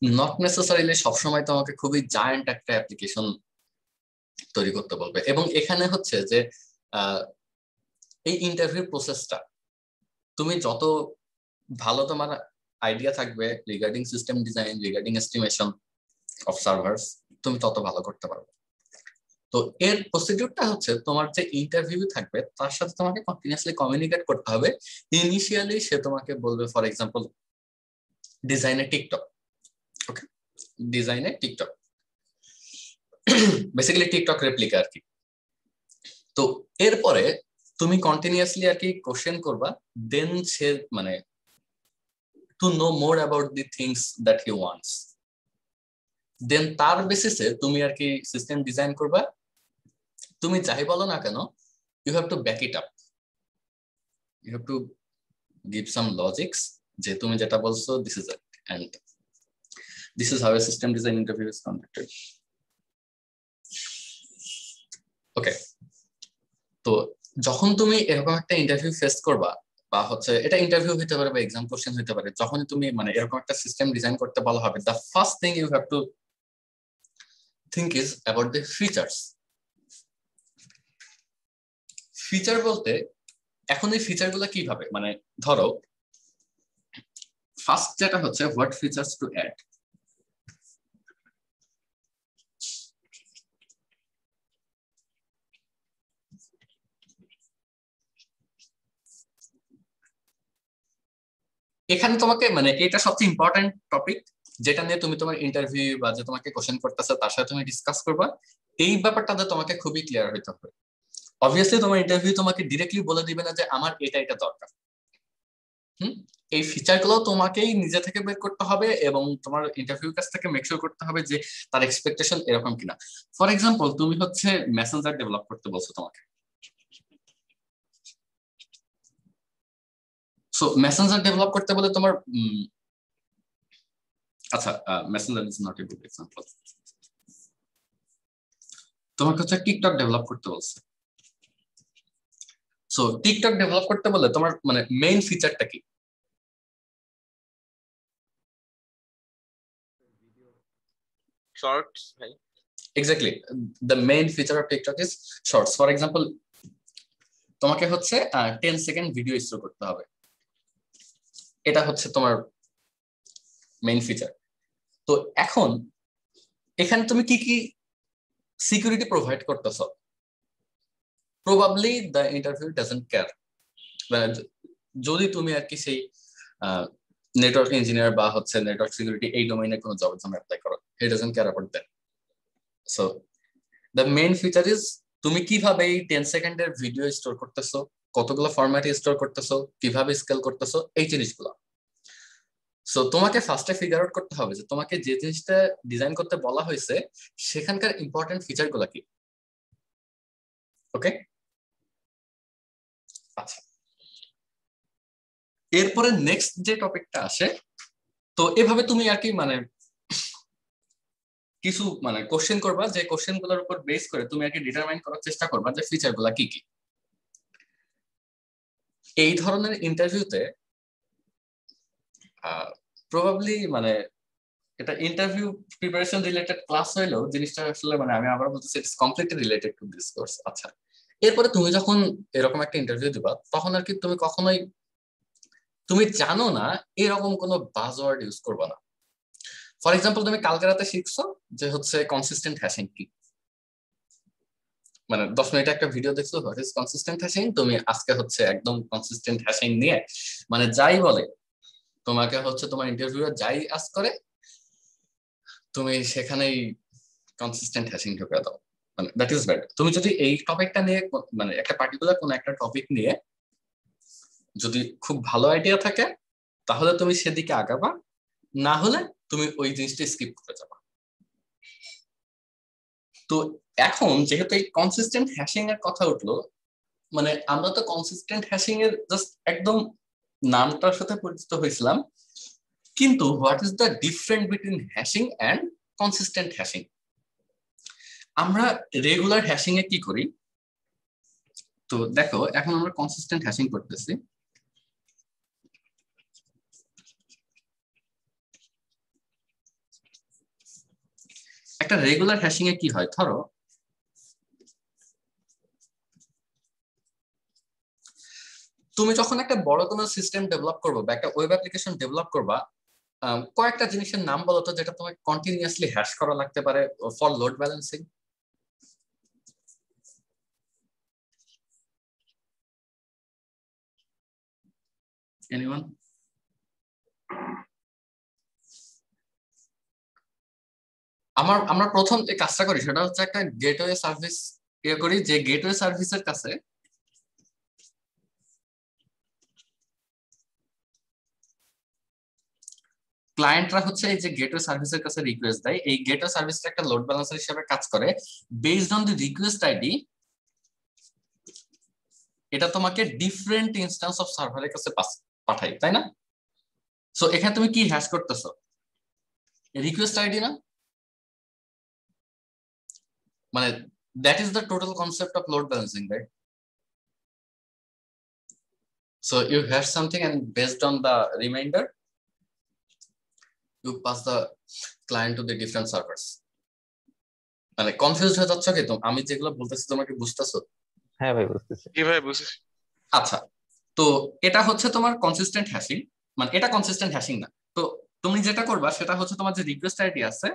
Not necessarily সবসময় তোমাকে খুবই জায়ান্ট একটা অ্যাপ্লিকেশন তৈরি করতে বলবে। এবং এখানে হচ্ছে যে আহ, এই ইন্টারভিউ প্রসেসটা তুমি যত ভালো তোমার আইডিয়া থাকবে regarding system design, regarding estimation of servers, তুমি তত ভালো করতে পারবে। তো এর প্রসিডিউরটা হচ্ছে তোমার যে ইন্টারভিউ থাকবে তার সাথে তোমাকে কন্টিনিউয়াসলি কমিউনিকেট করতে হবে। ইনিশিয়ালি সে তোমাকে বলবে ফর এক্সাম্পল ডিজাইনে টিকটক, ওকে, ডিজাইনে টিকটক, বেসিক্যালি টিকটক রেপ্লিকা আর কি। তো এরপরে তুমি কন্টিনিউয়াসলি আর কি কোশ্চেন করবা, দেন সে মানে to know more about the things that he wants, then তার বেসিসে তুমি আর কি সিস্টেম ডিজাইন করবা। তুমি যাই বলো না কেন, you have to back it up, you have to give some logics যে তুমি যেটা বলছো this is it and this is how a system design interview is conducted. Okay, তো যখন তুমি এরকম একটা ইন্টারভিউ ফেস করবা, বা হচ্ছে এটা ইন্টারভিউ হতে পারে বা এক্সাম কোশ্চেন হতে পারে, যখন তুমি মানে এরকম একটা সিস্টেম ডিজাইন করতে বলা হবে, the first thing you have to think is about the features. Feature বলতে এখন এই ফিচার গুলা কিভাবে, মানে ধরো ফার্স্ট যেটা হচ্ছে হোয়াট ফিচার্স টু অ্যাড। এখানে তোমাকে মানে এটা সবচেয়ে ইম্পর্টেন্ট টপিক, যেটা নিয়ে তুমি তোমার ইন্টারভিউ বা যে তোমাকে কোশ্চেন করতেছে তার সাথে তুমি ডিসকাস করবা। এই ব্যাপারটাতে তোমাকে খুবই ক্লিয়ার হইতে হবে। অবভিয়াসলি তোমার ইন্টারভিউ তোমাকে ডিরেক্টলি বলে দিবে না যে আমার এটা এটা দরকার। হুম, এই ফিচার গুলো তোমাকেই নিজে থেকে বের করতে হবে এবং তোমার ইন্টারভিউ কাছ থেকে মেক শিওর করতে হবে যে তার এক্সপেকটেশন এরকম কিনা। ফর এক্সাম্পল তুমি হচ্ছে মেসেঞ্জার ডেভেলপ করতে বলছো তোমাকে, সো মেসেঞ্জার ডেভেলপ করতে বলে তোমার আচ্ছা, Messenger is not a good example, তোমাকে হচ্ছে টিকটক ডেভেলপ করতে বলছে। সো টিকটক ডেভেলপ করতে বলে তোমার মানে মেইন ফিচারটা কি? শর্টস ভাই। Exactly, the main feature of TikTok is shorts. For example তোমাকে হচ্ছে 10 সেকেন্ড ভিডিও স্টোর করতে হবে, এটা হচ্ছে তোমার মেইন ফিচার। তো এখন এখানে তুমি কি কি সিকিউরিটি প্রোভাইড করতেছ? Probably the interview doesn't care, যদি তুমি আর কি সেই নেটওয়ার্ক ইঞ্জিনিয়ার বা হচ্ছে নেটওয়ার্ক সিকিউরিটি এই ডোমেইনে কোনো জবের জন্য অ্যাপ্লাই করো, he doesn't care about that. So the main feature is তুমি কিভাবে এই 10 সেকেন্ডের ভিডিও স্টোর করতেছো, কতগুলো ফরম্যাটে স্টোর করতেছো, কিভাবে স্কেল করতেছো, এই জিনিসগুলো। সো তোমাকে ফার্স্টে ফিগার আউট করতে হবে যে তোমাকে যে জিনিসটা ডিজাইন করতে বলা হয়েছে সেখানকার ইম্পর্টেন্ট ফিচার গুলো কি। ওকে, আচ্ছা, এরপরে নেক্সট যে টপিকটা আসে, তো এভাবে তুমি আর কি মানে কিছু মানে কোশ্চেন করবা, যে কোশ্চেন গুলোর উপর বেস করে তুমি আর কি ডিটারমাইন করার চেষ্টা করবা যে ফিচার গুলা কি কি। এই ধরনের ইন্টারভিউতে প্রবাবলি মানে এটা ইন্টারভিউ প্রিপারেশন রিলেটেড ক্লাস হইলেও জিনিসটা আসলে মানে আমি আবার বলতেছি it's completely related to this course. আচ্ছা, এরপরে তুমি যখন এরকম একটা ইন্টারভিউ দিবা তখন আর কি তুমি কখনোই তুমি জানো না এরকম কোনো বাজওয়ার্ড ইউজ করবে না। ফর এক্সাম্পল তুমি কালকে রাতে শিখছো যে হচ্ছে কনসিস্টেন্ট হ্যাশিং কি, মানে 10 মিনিট একটা ভিডিও দেখছো হোয়াট ইজ কনসিস্টেন্ট হ্যাশিং, তুমি আজকে হচ্ছে একদম কনসিস্টেন্ট হ্যাশিং নিয়ে মানে যাই বলে তোমাকে হচ্ছে তোমার ইন্টারভিউয়ার যাই আস্ক করে তুমি সেখানেই কনসিস্টেন্ট হ্যাশিং ঢুকে দাও। মানে দ্যাট ইজ ব্যাড। তুমি যদি এই টপিকটা নিয়ে মানে একটা পার্টিকুলার কোন একটা টপিক নিয়ে যদি খুব ভালো আইডিয়া থাকে তাহলে তুমি সেদিকে আগাবা, না হলে তুমি ওই জিনিসটা স্কিপ করে যাবা। তো এখন যেহেতু এই কনসিস্টেন্ট হ্যাশিং এর কথা উঠলো, মানে আমরা তো কনসিস্টেন্ট হ্যাশিং এর জাস্ট একদম নামটার সাথে পরিচিত হয়েছিলাম, কিন্তু what is the difference between hashing and consistent hashing? আমরা রেগুলার হ্যাশিং এ কি করি? তো দেখো এখন আমরা কনসিস্টেন্ট হ্যাশিং করতেছি। একটা রেগুলার হ্যাশিং এ কি হয়, ধরো তুমি যখন একটা বড় কোনো সিস্টেম ডেভেলপ করবে বা একটা ওয়েব অ্যাপ্লিকেশন ডেভেলপ করবা, কয়েকটা জিনিসের নাম বলো তো যেটা তোমাকে কন্টিনিউয়াসলি হ্যাশ করা লাগতে পারে ফর লোড ব্যালেন্সিং। এনিওয়ান? আমরা প্রথম যে কাজটা করি সেটা হচ্ছে একটা গেটওয়ে সার্ভিস ইয়ে করি, যে গেটওয়ে সার্ভিসের কাছে ক্লায়েন্টরা হচ্ছে এই যে গেটওয়ে সার্ভিসের কাছে রিকোয়েস্ট দেয়, এই গেটওয়ে সার্ভিসটা একটা লোড ব্যালেন্সার হিসেবে কাজ করে। Based on the request ID এটা তোমাকে ডিফারেন্ট ইনস্ট্যান্স অফ সার্ভারের কাছে পাঠাই, তাই না? সো এখানে তুমি কি হ্যাশ করতেছো? রিকোয়েস্ট আইডি না? মানে that is the total concept of load balancing, right? So you hash something and based on the remainder you pass the client to the different servers. মানে কনফিউজড হয়ে যাচ্ছ কি তুমি? আমি যেগুলো বলতেছি তোমাকে বুঝতেছো? হ্যাঁ ভাই বুঝতেছি। কি ভাই বুঝেছি। আচ্ছা, তো এটা হচ্ছে তোমার কনসিস্টেন্ট হ্যাশিং, মানে এটা কনসিস্টেন্ট হ্যাশিং না। তো তুমি যেটা করবা সেটা হচ্ছে তোমার যে রিকোয়েস্ট আইডি আছে,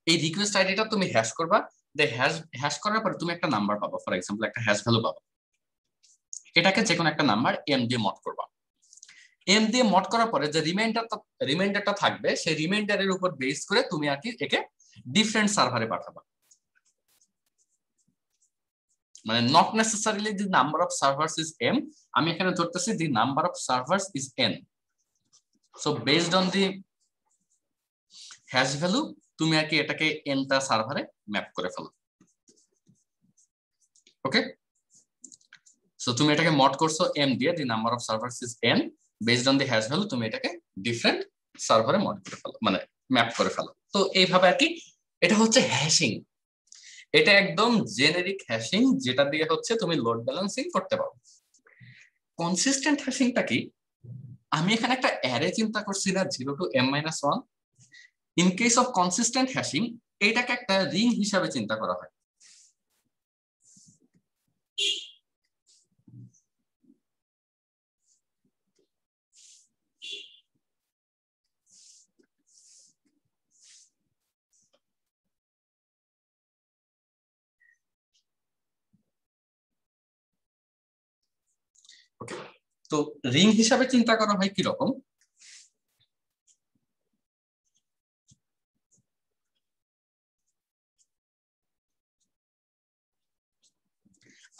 এই রিকোয়েস্ট আইডিটা তুমি হ্যাশ করবা। হ্যাশ হ্যাশ করার পরে তুমি একটা নাম্বার পাবা, ফর এক্সাম্পল একটা হ্যাশ ভ্যালু পাবা। এটাকে যে কোনো একটা নাম্বার এম দিয়ে মড করবা। এম দিয়ে মড করার পরে যে রিমাইন্ডারটা থাকবে সেই রিমাইন্ডারের উপর বেস করে তুমি আর কি একে ডিফারেন্ট সার্ভারে পাঠাবা। মানে not necessarily the number of servers is M, আমি এখানে ধরতেছি the number of servers is N. So based on the hash value তুমি আর কি এটাকে এনটা সার্ভারে ম্যাপ করে ফেলো। ওকে, সো তুমি এটাকে মড করছো এম দিয়ে, দি number of servers is N, based on the hash value তুমি এটাকে ডিফারেন্ট সার্ভারে মড করে ফেলো, মানে ম্যাপ করে ফেলো। তো এইভাবে আর কি এটা হচ্ছে হ্যাশিং। এটা একদম জেনেরিক হ্যাশিং যেটা দিয়ে হচ্ছে তুমি লোড ব্যালেন্সিং করতে পারো। কনসিস্টেন্ট হ্যাশিংটা কি? আমি এখানে একটা অ্যারে চিন্তা করছি না, 0 to m-1। In case of consistent hashing এটাকে একটা রিং হিসাবে চিন্তা করা হয়। ওকে, তো রিং হিসাবে চিন্তা করা হয় কি রকম?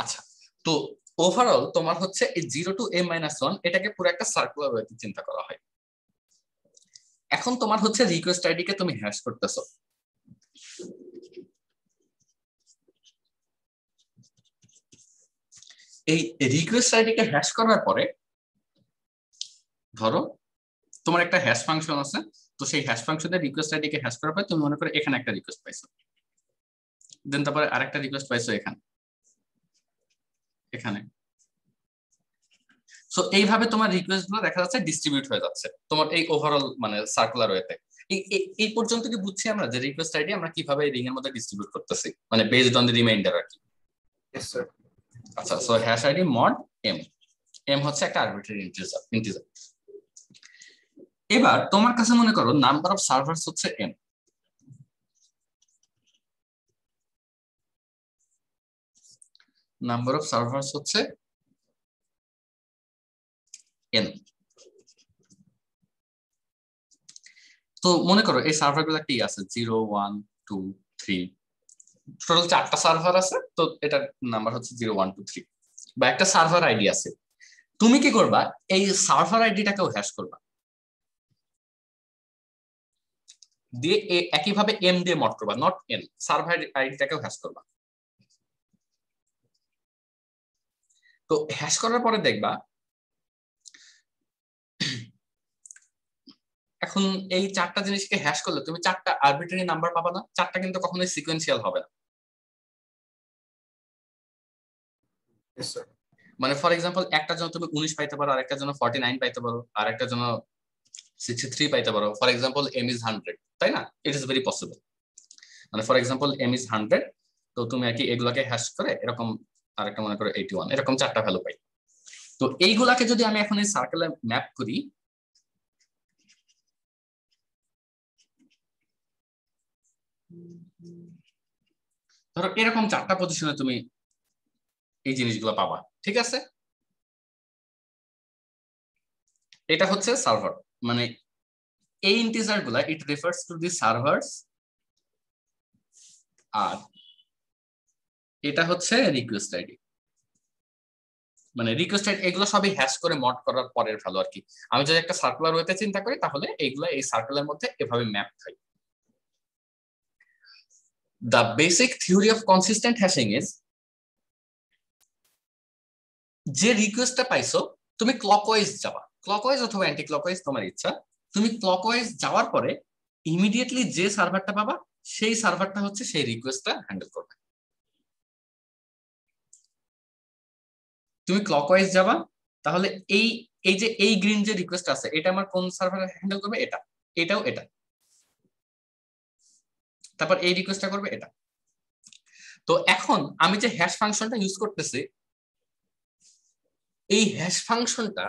আচ্ছা, তো ওভারঅল তোমার হচ্ছে এই 0 to m-1 এটাকে পুরো একটা সার্কুলার ওয়েতে চিন্তা করা হয়। এখন তোমার হচ্ছে রিকোয়েস্ট আইডি কে তুমি হ্যাশ করতেছো। এই রিকোয়েস্ট আইডি কে হ্যাশ করার পরে ধরো তোমার একটা হ্যাশ ফাংশন আছে, তো সেই হ্যাশ ফাংশনের রিকোয়েস্ট আইডি কে হ্যাশ করার পরে তুমি মনে করো এখানে একটা রিকোয়েস্ট পাইছো, দেন তারপরে আরেকটা রিকোয়েস্ট পাইছো এখানে এখানে। সো এইভাবে তোমার রিকোয়েস্ট গুলো দেখা যাচ্ছে ডিস্ট্রিবিউট হয়ে যাচ্ছে তোমার এই ওভারঅল মানে সার্কুলার ওয়েতে। এই পর্যন্ত কি বুঝছি আমরা যে রিকোয়েস্ট আইডি আমরা কিভাবে রিং এর মধ্যে ডিস্ট্রিবিউট করতেছি, মানে বেসড অন দি রিমাইন্ডার আর কি? Yes sir. আচ্ছা, so hash ID mod M, M হচ্ছে একটা আরবিট্রারি ইন্টিজার। এবার তোমার কাছে মনে করো নাম্বার অফ সার্ভার্স হচ্ছে এম, নাম্বার অফ সার্ভার্স হচ্ছে এন। তো মনে করো এই সার্ভার গুলো একটা আছে 0, 1, 2, 3, টোটাল 4টা সার্ভার আছে। তো এটার নাম্বার হচ্ছে 0, 1, 2, 3, বা একটা সার্ভার আইডি আছে। তুমি কি করবা? এই সার্ভার আইডিটাকেও হ্যাশ করবা, দিয়ে একইভাবে এম দিয়ে মড করবা, নট এন। সার্ভার আইডিটাকেও হ্যাশ করবা। তো হ্যাশ করার পরে দেখবা এখন এই 4টা জিনিসকে হ্যাশ করলে তুমি 4টা আরবিট্রারি নাম্বার পাবা না? 4টা কিন্তু কখনোই সিকোয়েন্সিয়াল হবে না। Yes sir. মানে ফর এক্সাম্পল একটার জন্য তুমি 19 পাইতে পারো, আরেকটার জন্য 49 পাইতে পারো, আরেকটার জন্য 63 পাইতে পারো। ফর এক্সাম্পল m is 100, তাই না? It is very possible. মানে ফর এক্সাম্পল m is 100, তো তুমি আর কি এগুলাকে হ্যাশ করে এরকম আরেকটা মনে করো 81, এরকম চারটা ভ্যালু পাই। তো এইগুলাকে যদি আমি এখন এই সার্কেলে ম্যাপ করি, ধরো এরকম চারটা পজিশনে তুমি এই জিনিসগুলো পাবা, ঠিক আছে? এটা হচ্ছে সার্ভার, মানে এই ইন্টিজার গুলা it refers to the servers, আর এটা হচ্ছে রিকোয়েস্ট আইডি। মানে রিকোয়েস্ট আইডি এগুলো সবই হ্যাশ করে মড করার পরের ভ্যালু আর কি। আমি যদি একটা সার্কুলার ওয়েতে চিন্তা করি তাহলে এইগুলো এই সার্কেলের মধ্যে এভাবে ম্যাপ হয়। The basic theory of consistent hashing is, যে রিকোয়েস্টটা পাইছো তুমি ক্লকওয়াইজ যাবা, ক্লকওয়াইজ অথবা অ্যান্টি ক্লকওয়াইজ তোমার ইচ্ছা। তুমি ক্লকওয়াইজ যাওয়ার পরে ইমিডিয়েটলি যে সার্ভারটা পাবা সেই সার্ভারটা হচ্ছে সেই রিকোয়েস্টটা হ্যান্ডেল করবে। তুমি ক্লকওয়াইজ যাবা, তাহলে এই এই যে এই গ্রিন যে রিকোয়েস্ট আছে এটা আমার কোন সার্ভার হ্যান্ডেল করবে? এটা, এটাও এটা, তারপর এই রিকোয়েস্টটা করবে এটা। তো এখন আমি যে হ্যাশ ফাংশনটা ইউজ করতেছি, এই হ্যাশ ফাংশনটা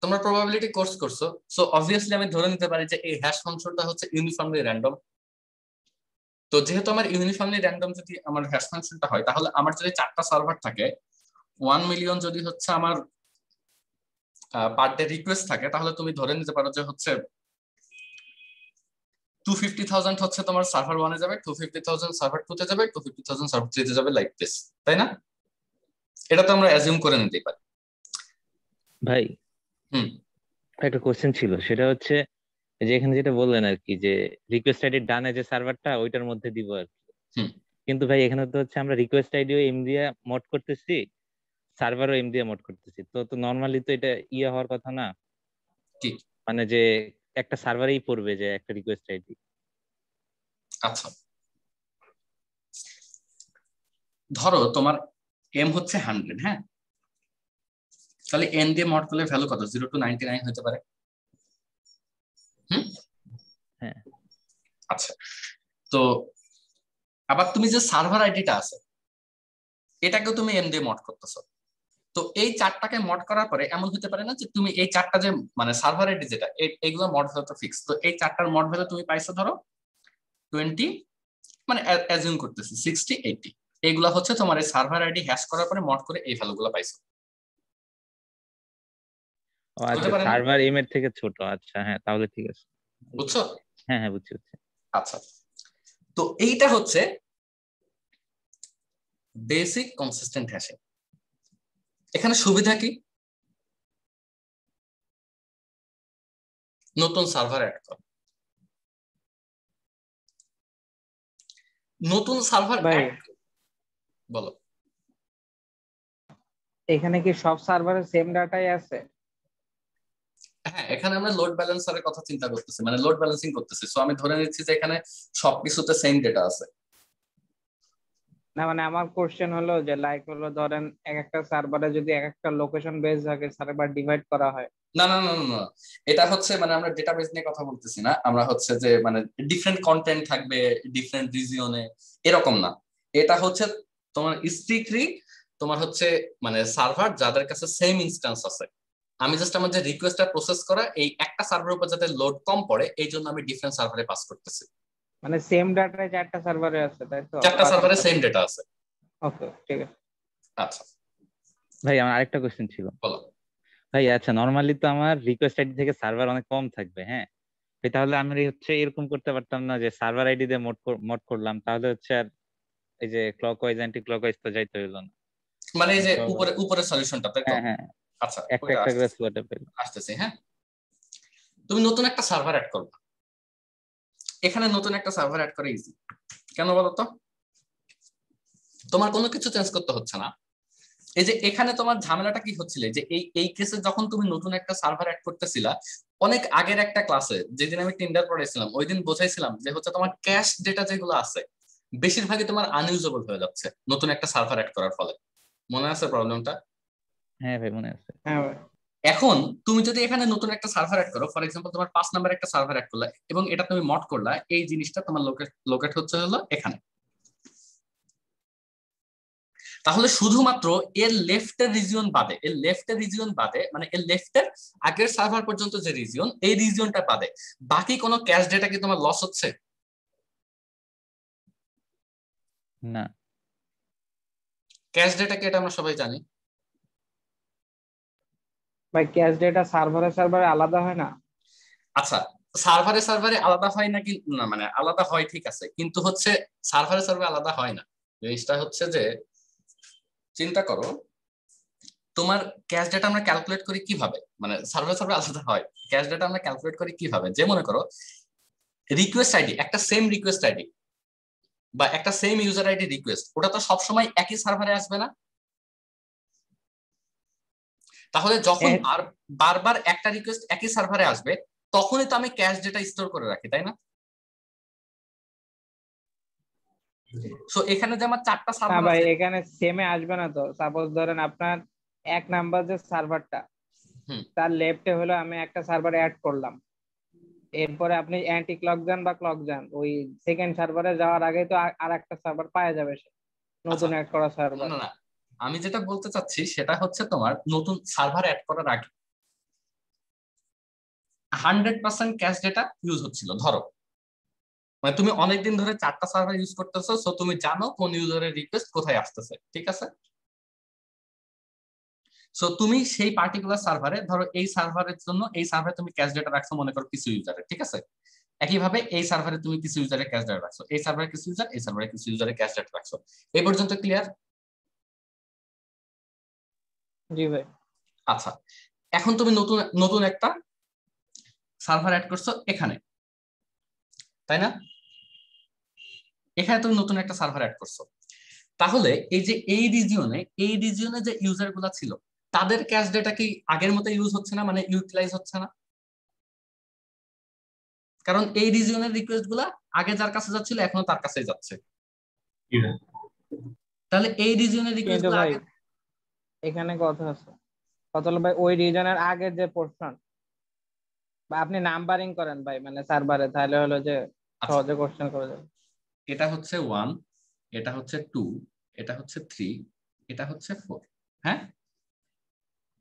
তোমরা প্রবাবিলিটি কোর্স করছো, সো অবভিয়াসলি আমি ধরে নিতে পারি যে এই হ্যাশ ফাংশনটা হচ্ছে ইউনিফর্মলি র্যান্ডম। তো যেহেতু আমার ইউনিফর্মলি র্যান্ডম যদি আমার হ্যাশ ফাংশনটা হয়, তাহলে আমার যদি চারটা সার্ভার থাকে, 1 মিলিয়ন যদি হচ্ছে আমার পার ডে রিকোয়েস্ট থাকে, তাহলে তুমি ধরে নিতে পারো যে হচ্ছে 250,000 হচ্ছে তোমার সার্ভার 1 এ যাবে, 250,000 সার্ভার 2 তে যাবে, 250,000 সার্ভার 3 তে যাবে, লাইক দিস, তাই না? এটা তো আমরা অ্যাজিউম করে নিতেই পারি। ভাই হুম, একটা কোশ্চেন ছিল, সেটা হচ্ছে যে এখানে যেটা বললেন আর কি, যে রিকোয়েস্ট আইডির ডানে যে সার্ভারটা ওইটার মধ্যে দিব আর কি। হুম। কিন্তু ভাই এখানে তো হচ্ছে আমরা রিকোয়েস্ট আইডিও এম দিয়ে মোড করতেছি, সার্ভারও এম দিয়ে মোড করতেছি, তো তো নরমালি তো এটা ইয়ে হওয়ার কথা না, কি? মানে যে একটা সার্ভারেই পড়বে যে একটা রিকোয়েস্ট আইডি। আচ্ছা, ধরো তোমার এম হচ্ছে 100, হ্যাঁ, তাহলে এন দিয়ে মড করলে ভ্যালু কত? 0 to 99 হতে পারে। হুম, হ্যাঁ। আচ্ছা, তো আবার তুমি যে সার্ভার আইডিটা আছে এটাকেও তুমি এম দিয়ে মড করতেছো। তো এই চারটাকে মড করার পরে এমন হতে পারে না যে তুমি এই চারটা যে মানে সার্ভার আইডি যেটা এইগুলো মড ভ্যালু তো ফিক্স, তো এই চারটার মড ভ্যালু তুমি পাইছো ধরো 20, মানে অ্যাজিউম করতেছি 60, 80, এইগুলা হচ্ছে তোমার এই সার্ভার আইডি হ্যাশ করার পরে মড করে এই ভ্যালুগুলো পাইছো। ও হতে আচ্ছা, পারে না? সার্ভার এম এর থেকে ছোট, আচ্ছা হ্যাঁ তাহলে ঠিক আছে। বুঝছো? হ্যাঁ হ্যাঁ বুঝছি বুঝছি। আচ্ছা, তো এইটা হচ্ছে বেসিক কনসিস্টেন্ট হ্যাশিং। এখানে সুবিধা কি? নতুন সার্ভার অ্যাড কর, নতুন সার্ভার ভাই অ্যাড, বলো। এখানে কি সব সার্ভারে সেম ডাটাই আছে? হ্যাঁ, এখানে আমরা লোড ব্যালেন্সারের কথা চিন্তা করতেছি, মানে লোড ব্যালেন্সিং করতেছি, সো আমি ধরে নিচ্ছি যে এখানে সবকিছুতে সেম ডেটা আছে। না মানে আমার কোশ্চেন হলো যে লাইক হলো ধরেন এক একটা সার্ভারে যদি এক একটা লোকেশন বেস থাকে, সার্ভার ডিভাইড করা হয়। না না না না না, এটা হচ্ছে মানে আমরা ডেটাবেস নিয়ে কথা বলতেছি না, আমরা হচ্ছে যে মানে ডিফারেন্ট কন্টেন্ট থাকবে ডিফারেন্ট রিজিয়নে, এরকম না। এটা হচ্ছে তোমার স্ট্রিক্টলি তোমার হচ্ছে মানে সার্ভার যাদের কাছে সেম ইনস্ট্যান্স আছে। আমি জাস্ট আমার যে রিকোয়েস্টটা প্রসেস করা এই একটা সার্ভারের উপর যাতে লোড কম পড়ে এই জন্য আমি ডিফারেন্ট সার্ভারে পাস করতেছি। মানে সেম ডাটায় চারটা সার্ভারে আছে, তাই তো? চারটা সার্ভারে সেম ডেটা আছে। ওকে ঠিক আছে। আচ্ছা, ভাই আমার আরেকটা কোশ্চেন ছিল। বলো। ভাই আচ্ছা, নরমালি তো আমার রিকোয়েস্ট আইডি থেকে সার্ভার অনেক কম থাকবে, হ্যাঁ, তাহলে আমি হচ্ছে এরকম করতে পারতাম না যে সার্ভার আইডি দিয়ে মোড করলাম, তাহলে হচ্ছে আর এই যে ক্লকওয়াইজ অ্যান্টি ক্লকওয়াইজ তো যাইতে হইলো না। মানে এই যে তো উপরে উপরে সলিউশনটা, তাই তো? হ্যাঁ হ্যাঁ, আচ্ছা, একটা ওইটা একটা করে আসতেছে স্লটে পেল। আসতেছে হ্যাঁ, তুমি নতুন একটা সার্ভার অ্যাড করবে। এখানে নতুন একটা সার্ভার অ্যাড করে ইজি কেন বলো তো? তোমার কোনো কিছু চেঞ্জ করতে হচ্ছে না। এই যে এখানে তোমার ঝামেলাটা কি হচ্ছিল, যে এই এই কেসে যখন তুমি নতুন একটা সার্ভার অ্যাড করতেছিলা, অনেক আগের একটা ক্লাসে যেদিন আমি টিন্ডার পড়াইছিলাম ওই দিন বোঝাইছিলাম যে হচ্ছে তোমার ক্যাশ ডেটা যেগুলো আছে বেশিরভাগই তোমার আনইউজেবল হয়ে যাচ্ছে নতুন একটা সার্ভার অ্যাড করার ফলে। মনে আছে প্রবলেমটা? হ্যাঁ ভাই মনে আছে। হ্যাঁ ভাই। এখন তুমি যদি এখানে নতুন একটা সার্ভার অ্যাড করো, ফর এক্সাম্পল তোমার 5 নাম্বার একটা সার্ভার অ্যাড করলা এবং এটা তুমি মড করলা, এই জিনিসটা তোমার লোকেট হচ্ছে হলো এখানে। তাহলে শুধুমাত্র এর লেফটের রিজিয়ন বাদে, মানে এর লেফটের আগের সার্ভার পর্যন্ত যে রিজিয়ন, এই রিজিয়নটা বাদে বাকি কোনো ক্যাশ ডেটা কি তোমার লস হচ্ছে? না। ক্যাশ ডেটা কি এটা আমরা সবাই জানি। ভাই ক্যাশ ডেটা সার্ভারে আলাদা হয় না? আচ্ছা, সার্ভারে আলাদা হয় নাকি না, মানে আলাদা হয় ঠিক আছে, কিন্তু হচ্ছে সার্ভারে আলাদা হয় না। জিনিসটা হচ্ছে যে চিন্তা করো, তোমার ক্যাশ ডেটা আমরা ক্যালকুলেট করি কিভাবে, মানে সার্ভারে আলাদা হয়, ক্যাশ ডেটা আমরা ক্যালকুলেট করি কিভাবে, যে মনে করো রিকোয়েস্ট আইডি, একটা সেম রিকোয়েস্ট আইডি বা একটা সেম ইউজার আইডি রিকোয়েস্ট, ওটা তো সবসময় একই সার্ভারে আসবে না। তাহলে যখন বারবার একটা রিকোয়েস্ট একই সার্ভারে আসবে, তখনই তো আমি ক্যাশ ডেটা স্টোর করে রাখি, তাই না? সো এখানে যে আমার 4টা না সার্ভার ভাই, আছে, এখানে সেমে আসবে না তো। সাপোজ ধরেন আপনার 1 নাম্বার যে সার্ভারটা, তার লেফটে হলো আমি একটা সার্ভার অ্যাড করলাম, এরপরে আপনি অ্যান্টি ক্লক যান বা ক্লক যান, ওই সেকেন্ড সার্ভারে যাওয়ার আগে তো আর একটা সার্ভার পাওয়া যাবে সে, নতুন অ্যাড করা সার্ভার। না না, আমি যেটা বলতে চাচ্ছি সেটা হচ্ছে তোমার নতুন সার্ভার অ্যাড করার আগে 100% ক্যাশ ডেটা ইউজ হচ্ছিল। ধরো মানে তুমি অনেকদিন ধরে 4টা সার্ভার ইউজ করতেছো, সো তুমি জানো কোন ইউজারের রিকোয়েস্ট কোথায় আসতেছে, ঠিক আছে? সো তুমি সেই পার্টিকুলার সার্ভারে, ধরো এই সার্ভারের জন্য এই সার্ভারে তুমি ক্যাশ ডেটা রাখছো মনে করো কিছু ইউজারের, ঠিক আছে? একইভাবে এই সার্ভারে তুমি কিছু ইউজারের ক্যাশ ডেটা রাখছো, এই সার্ভারে কিছু ইউজার, এই সার্ভারে কিছু ইউজারের ক্যাশ ডেটা রাখছো। এই পর্যন্ত ক্লিয়ার? জি ভাই। আচ্ছা, এখন তুমি নতুন নতুন একটা সার্ভার অ্যাড করছো এখানে, তাই না? এখানে তুমি নতুন একটা সার্ভার অ্যাড করছো, তাহলে এই যে এই রিজিয়নে যে ইউজার গুলা ছিল, তাদের ক্যাশ ডেটা কি আগের মতো ইউজ হচ্ছে না, মানে ইউটিলাইজ হচ্ছে না? কারণ এই রিজিয়নের রিকোয়েস্ট গুলা আগে যার কাছে যাচ্ছিল এখনো তার কাছেই যাচ্ছে। তাহলে এই রিজিয়নের রিকোয়েস্ট কিন্তু গুলো ভাই আগে, এখানে কথা আছে, কথা হলো ভাই ওই রিজনের আগের যে পোর্শন, বা আপনি নাম্বারিং করেন ভাই মানে সার্ভারে, তাহলে হলো যে আচ্ছা সহজে কোশ্চেন করে যাবে। এটা হচ্ছে 1, এটা হচ্ছে 2, এটা হচ্ছে 3, এটা হচ্ছে 4, হ্যাঁ?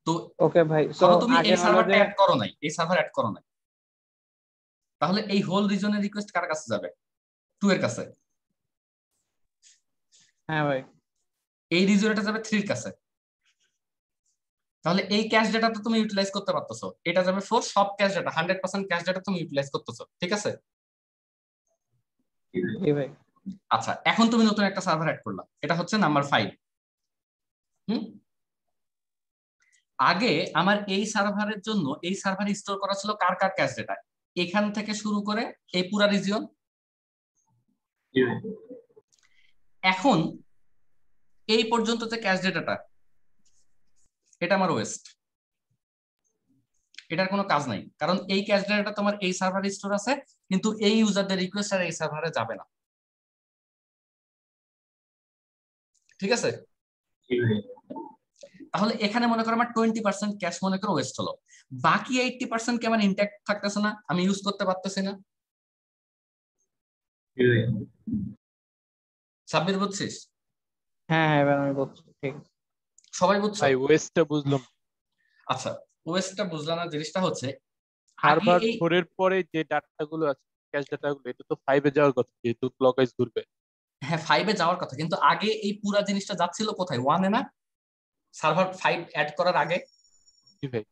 তো ওকে ভাই, সো ধরো তুমি আগে এই হলো সার্ভারটা যে, অ্যাড করো নাই, এই সার্ভার অ্যাড করো নাই, তাহলে এই হোল রিজনের রিকোয়েস্ট কার কাছে যাবে? 2 এর কাছে। হ্যাঁ ভাই, এই রিজনটা যাবে 3 এর কাছে। তাহলে এই ক্যাশ ডেটা তো তুমি ইউটিলাইজ করতে পারতেছো, এটা যাবে 4, সব ক্যাশ ডেটা 100% ক্যাশ ডেটা তুমি ইউটিলাইজ করতেছো, ঠিক আছে? জি ভাই। আচ্ছা, এখন তুমি নতুন একটা সার্ভার অ্যাড করলা, এটা হচ্ছে নাম্বার 5। হুম, আগে আমার এই সার্ভারের জন্য এই সার্ভারে স্টোর করা ছিল কার কার ক্যাশ ডেটা, এখান থেকে শুরু করে এই পুরা রিজিয়ন। এখন এই পর্যন্ত যে ক্যাশ ডেটাটা, এটা আমার ওয়েস্ট, এটার কোনো কাজ নাই, কারণ এই ক্যাশ ডেটাটা তোমার এই সার্ভারে স্টোর আছে, কিন্তু এই ইউজারদের রিকোয়েস্ট আর এই সার্ভারে যাবে না, ঠিক আছে? তাহলে এখানে মনে করো আমার 20% ক্যাশ মনে করো ওয়েস্ট হলো, বাকি 80% কি আমার ইনট্যাক্ট থাকতেছে না, আমি ইউজ করতে পারতেছি না। সাব্বির বুঝছিস? হ্যাঁ হ্যাঁ এবার আমি বলছি, ঠিক আছে। সবাই বুঝছো? ভাই ওয়েস্টটা বুঝলাম। আচ্ছা, ওয়েস্টটা বুঝলাম না, জিনিসটা হচ্ছে আগে সার্ভার এই 4 এর পরে যে ডাটাগুলো আছে, ক্যাশ ডাটাগুলো, এটা তো 5 এ যাওয়ার কথা, যেহেতু ক্লকওয়াইজ ঘুরবে। হ্যাঁ 5 এ যাওয়ার কথা, কিন্তু আগে এই পুরা জিনিসটা যাচ্ছিল কোথায়? 1 এ না? সার্ভার 5 অ্যাড করার আগে। জি ভাই।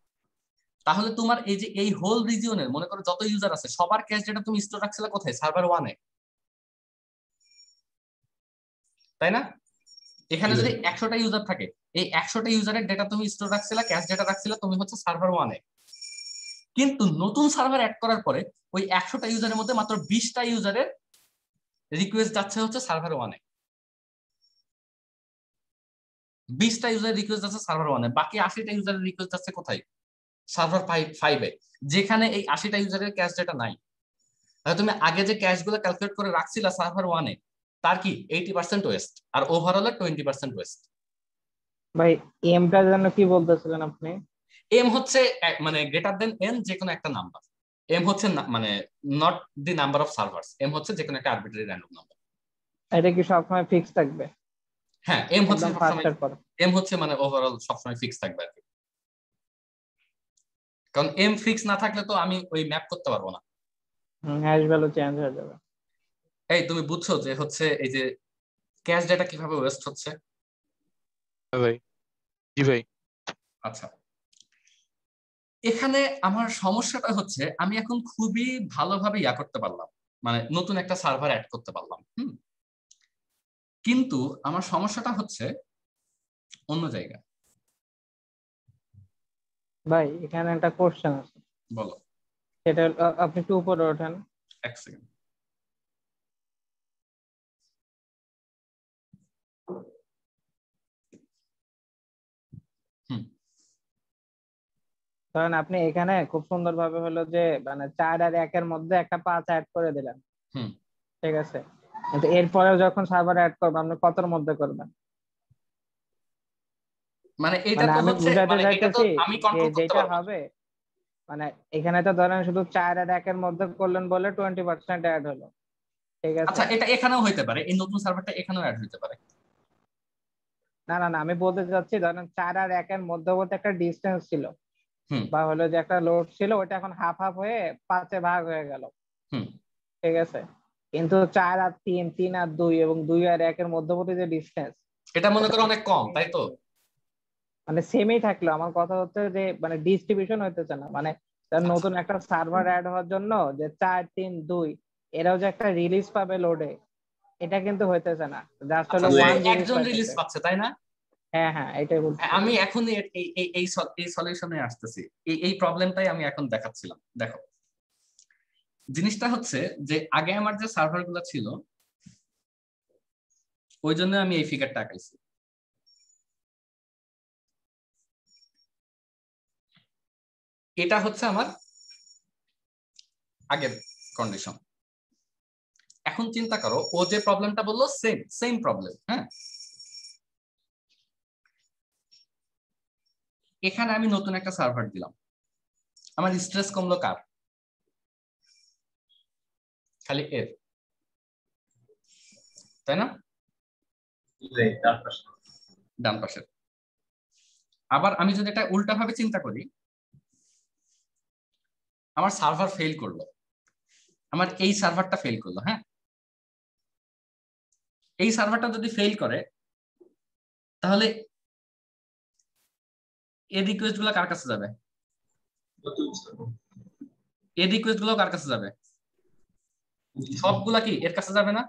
তাহলে তোমার এই যে এই হোল রিজিয়নের মনে করো যত ইউজার আছে সবার ক্যাশ ডেটা তুমি স্টোর রাখছিলে কোথায়? সার্ভার 1 এ, তাই না? এখানে যদি 100টা ইউজার থাকে, এই 100টা ইউজারের ডেটা তুমি স্টোর রাখছিলা, ক্যাশ ডেটা রাখছিলা তুমি হচ্ছে সার্ভার 1 এ। কিন্তু নতুন সার্ভার অ্যাড করার পরে ওই 100টা ইউজারের মধ্যে মাত্র 20টা ইউজারের রিকোয়েস্ট যাচ্ছে হচ্ছে সার্ভার 1 এ। 20টা ইউজারের রিকোয়েস্ট যাচ্ছে সার্ভার 1 এ, বাকি 80টা ইউজারের রিকোয়েস্ট যাচ্ছে কোথায়? সার্ভার 5 এ, যেখানে এই 80টা ইউজারের ক্যাশ ডেটা নাই। তাহলে তুমি আগে যে ক্যাশ গুলো ক্যালকুলেট করে রাখছিলা সার্ভার 1 এ, তার কি 80% ওয়েস্ট আর ওভারঅল 20% ওয়েস্ট। ভাই এমটা যেন কি বলতেছিলেন আপনি? এম হচ্ছে মানে গ্রেটার দেন এন যে কোনো একটা নাম্বার। এম হচ্ছে মানে not the number of servers, M হচ্ছে যে কোনো একটা আরবিট্রারি র্যান্ডম নাম্বার। এটা কি সবসময় ফিক্স থাকবে? হ্যাঁ, এম হচ্ছে একদম সবসময়, ফার্স্টের পর এম হচ্ছে মানে ওভারঅল সবসময় ফিক্স থাকবে আর কি। কারণ এম ফিক্স না থাকলে তো আমি ওই ম্যাপ করতে পারবো না। হ্যাশ ভ্যালু চেঞ্জ হয়ে যাবে। এই তুমি বুঝছো যে হচ্ছে এই যে ক্যাশ ডেটা কিভাবে ওয়েস্ট হচ্ছে? ভাই জি ভাই। আচ্ছা, এখানে আমার সমস্যাটা হচ্ছে আমি এখন খুবই ভালোভাবে ইয়া করতে পারলাম, মানে নতুন একটা সার্ভার অ্যাড করতে পারলাম। কিন্তু আমার সমস্যাটা হচ্ছে অন্য জায়গায়। ভাই এখানে একটা কোশ্চেন আছে। বলো। সেটা আপনি একটু উপরে ওঠেন। এক সেকেন্ড। ধরেন আপনি এখানে খুব সুন্দর ভাবে হলো যে মানে 4 আর 1 এর মধ্যে একটা 5 অ্যাড করে দিলেন, ঠিক আছে, কিন্তু এরপরেও যখন সার্ভার অ্যাড করবেন আপনি কতর মধ্যে করবেন? মানে এটা মানে তো আমি হচ্ছে বুঝাতে মানে এটা তো চাইতেছি আমি যে কন্ট্রোল করতে যেটা পারবো না। হবে মানে এখানে তো ধরেন শুধু 4 আর 1 এর মধ্যে করলেন বলে 20% অ্যাড হলো, ঠিক আছে। আচ্ছা, এটা এখানেও হইতে পারে, এই নতুন সার্ভারটা এখানেও অ্যাড হইতে পারে। না না না, আমি বলতে চাচ্ছি ধরেন 4 আর 1 এর মধ্যবর্তী একটা ডিস্টেন্স ছিল বা হলো যে একটা লোড ছিল, ওটা এখন হাফ হাফ হয়ে 5 এ ভাগ হয়ে গেল, ঠিক আছে, কিন্তু 4 আর 3, 3 আর 2 এবং 2 আর 1 এর মধ্যবর্তী যে ডিস্টেন্স এটা মনে করো অনেক কম, তাই তো? মানে সেমই থাকলো। আমার কথা হচ্ছে যে মানে ডিস্ট্রিবিউশন হইতেছে না, মানে তার নতুন একটা সার্ভার অ্যাড হওয়ার জন্য যে 4, 3, 2 এরাও যে একটা রিলিজ পাবে লোডে, এটা কিন্তু হইতেছে না, জাস্ট হলো ওয়ান রিলিজ একজন রিলিজ পাইতেছে। পাচ্ছে, তাই না? হ্যাঁ হ্যাঁ, এটাই বলছি। আমি এখন এই সলিউশনে আসতেছি, এই প্রবলেমটাই আমি এখন দেখাচ্ছিলাম। দেখো, জিনিসটা হচ্ছে যে আগে আমার যে সার্ভার গুলো ছিল ওই জন্য আমি এই ফিগারটা আঁকাইছি। এটা হচ্ছে আমার আগের কন্ডিশন। এখন চিন্তা করো, ও যে প্রবলেমটা বললো সেম সেম প্রবলেম। হ্যাঁ, এখানে আমি নতুন একটা সার্ভার দিলাম, আমার স্ট্রেস কমলো কার? খালি এর, তাই না? ডান পাশের। আবার আমি যদি এটা উল্টা ভাবে চিন্তা করি, আমার সার্ভার ফেল করলো, আমার এই সার্ভারটা ফেল করলো। হ্যাঁ, এই সার্ভারটা যদি ফেল করে তাহলে এই রিকোয়েস্ট গুলো কার কাছে যাবে? এই রিকোয়েস্ট গুলো কার কাছে যাবে? সবগুলা কি এর কাছে যাবে না?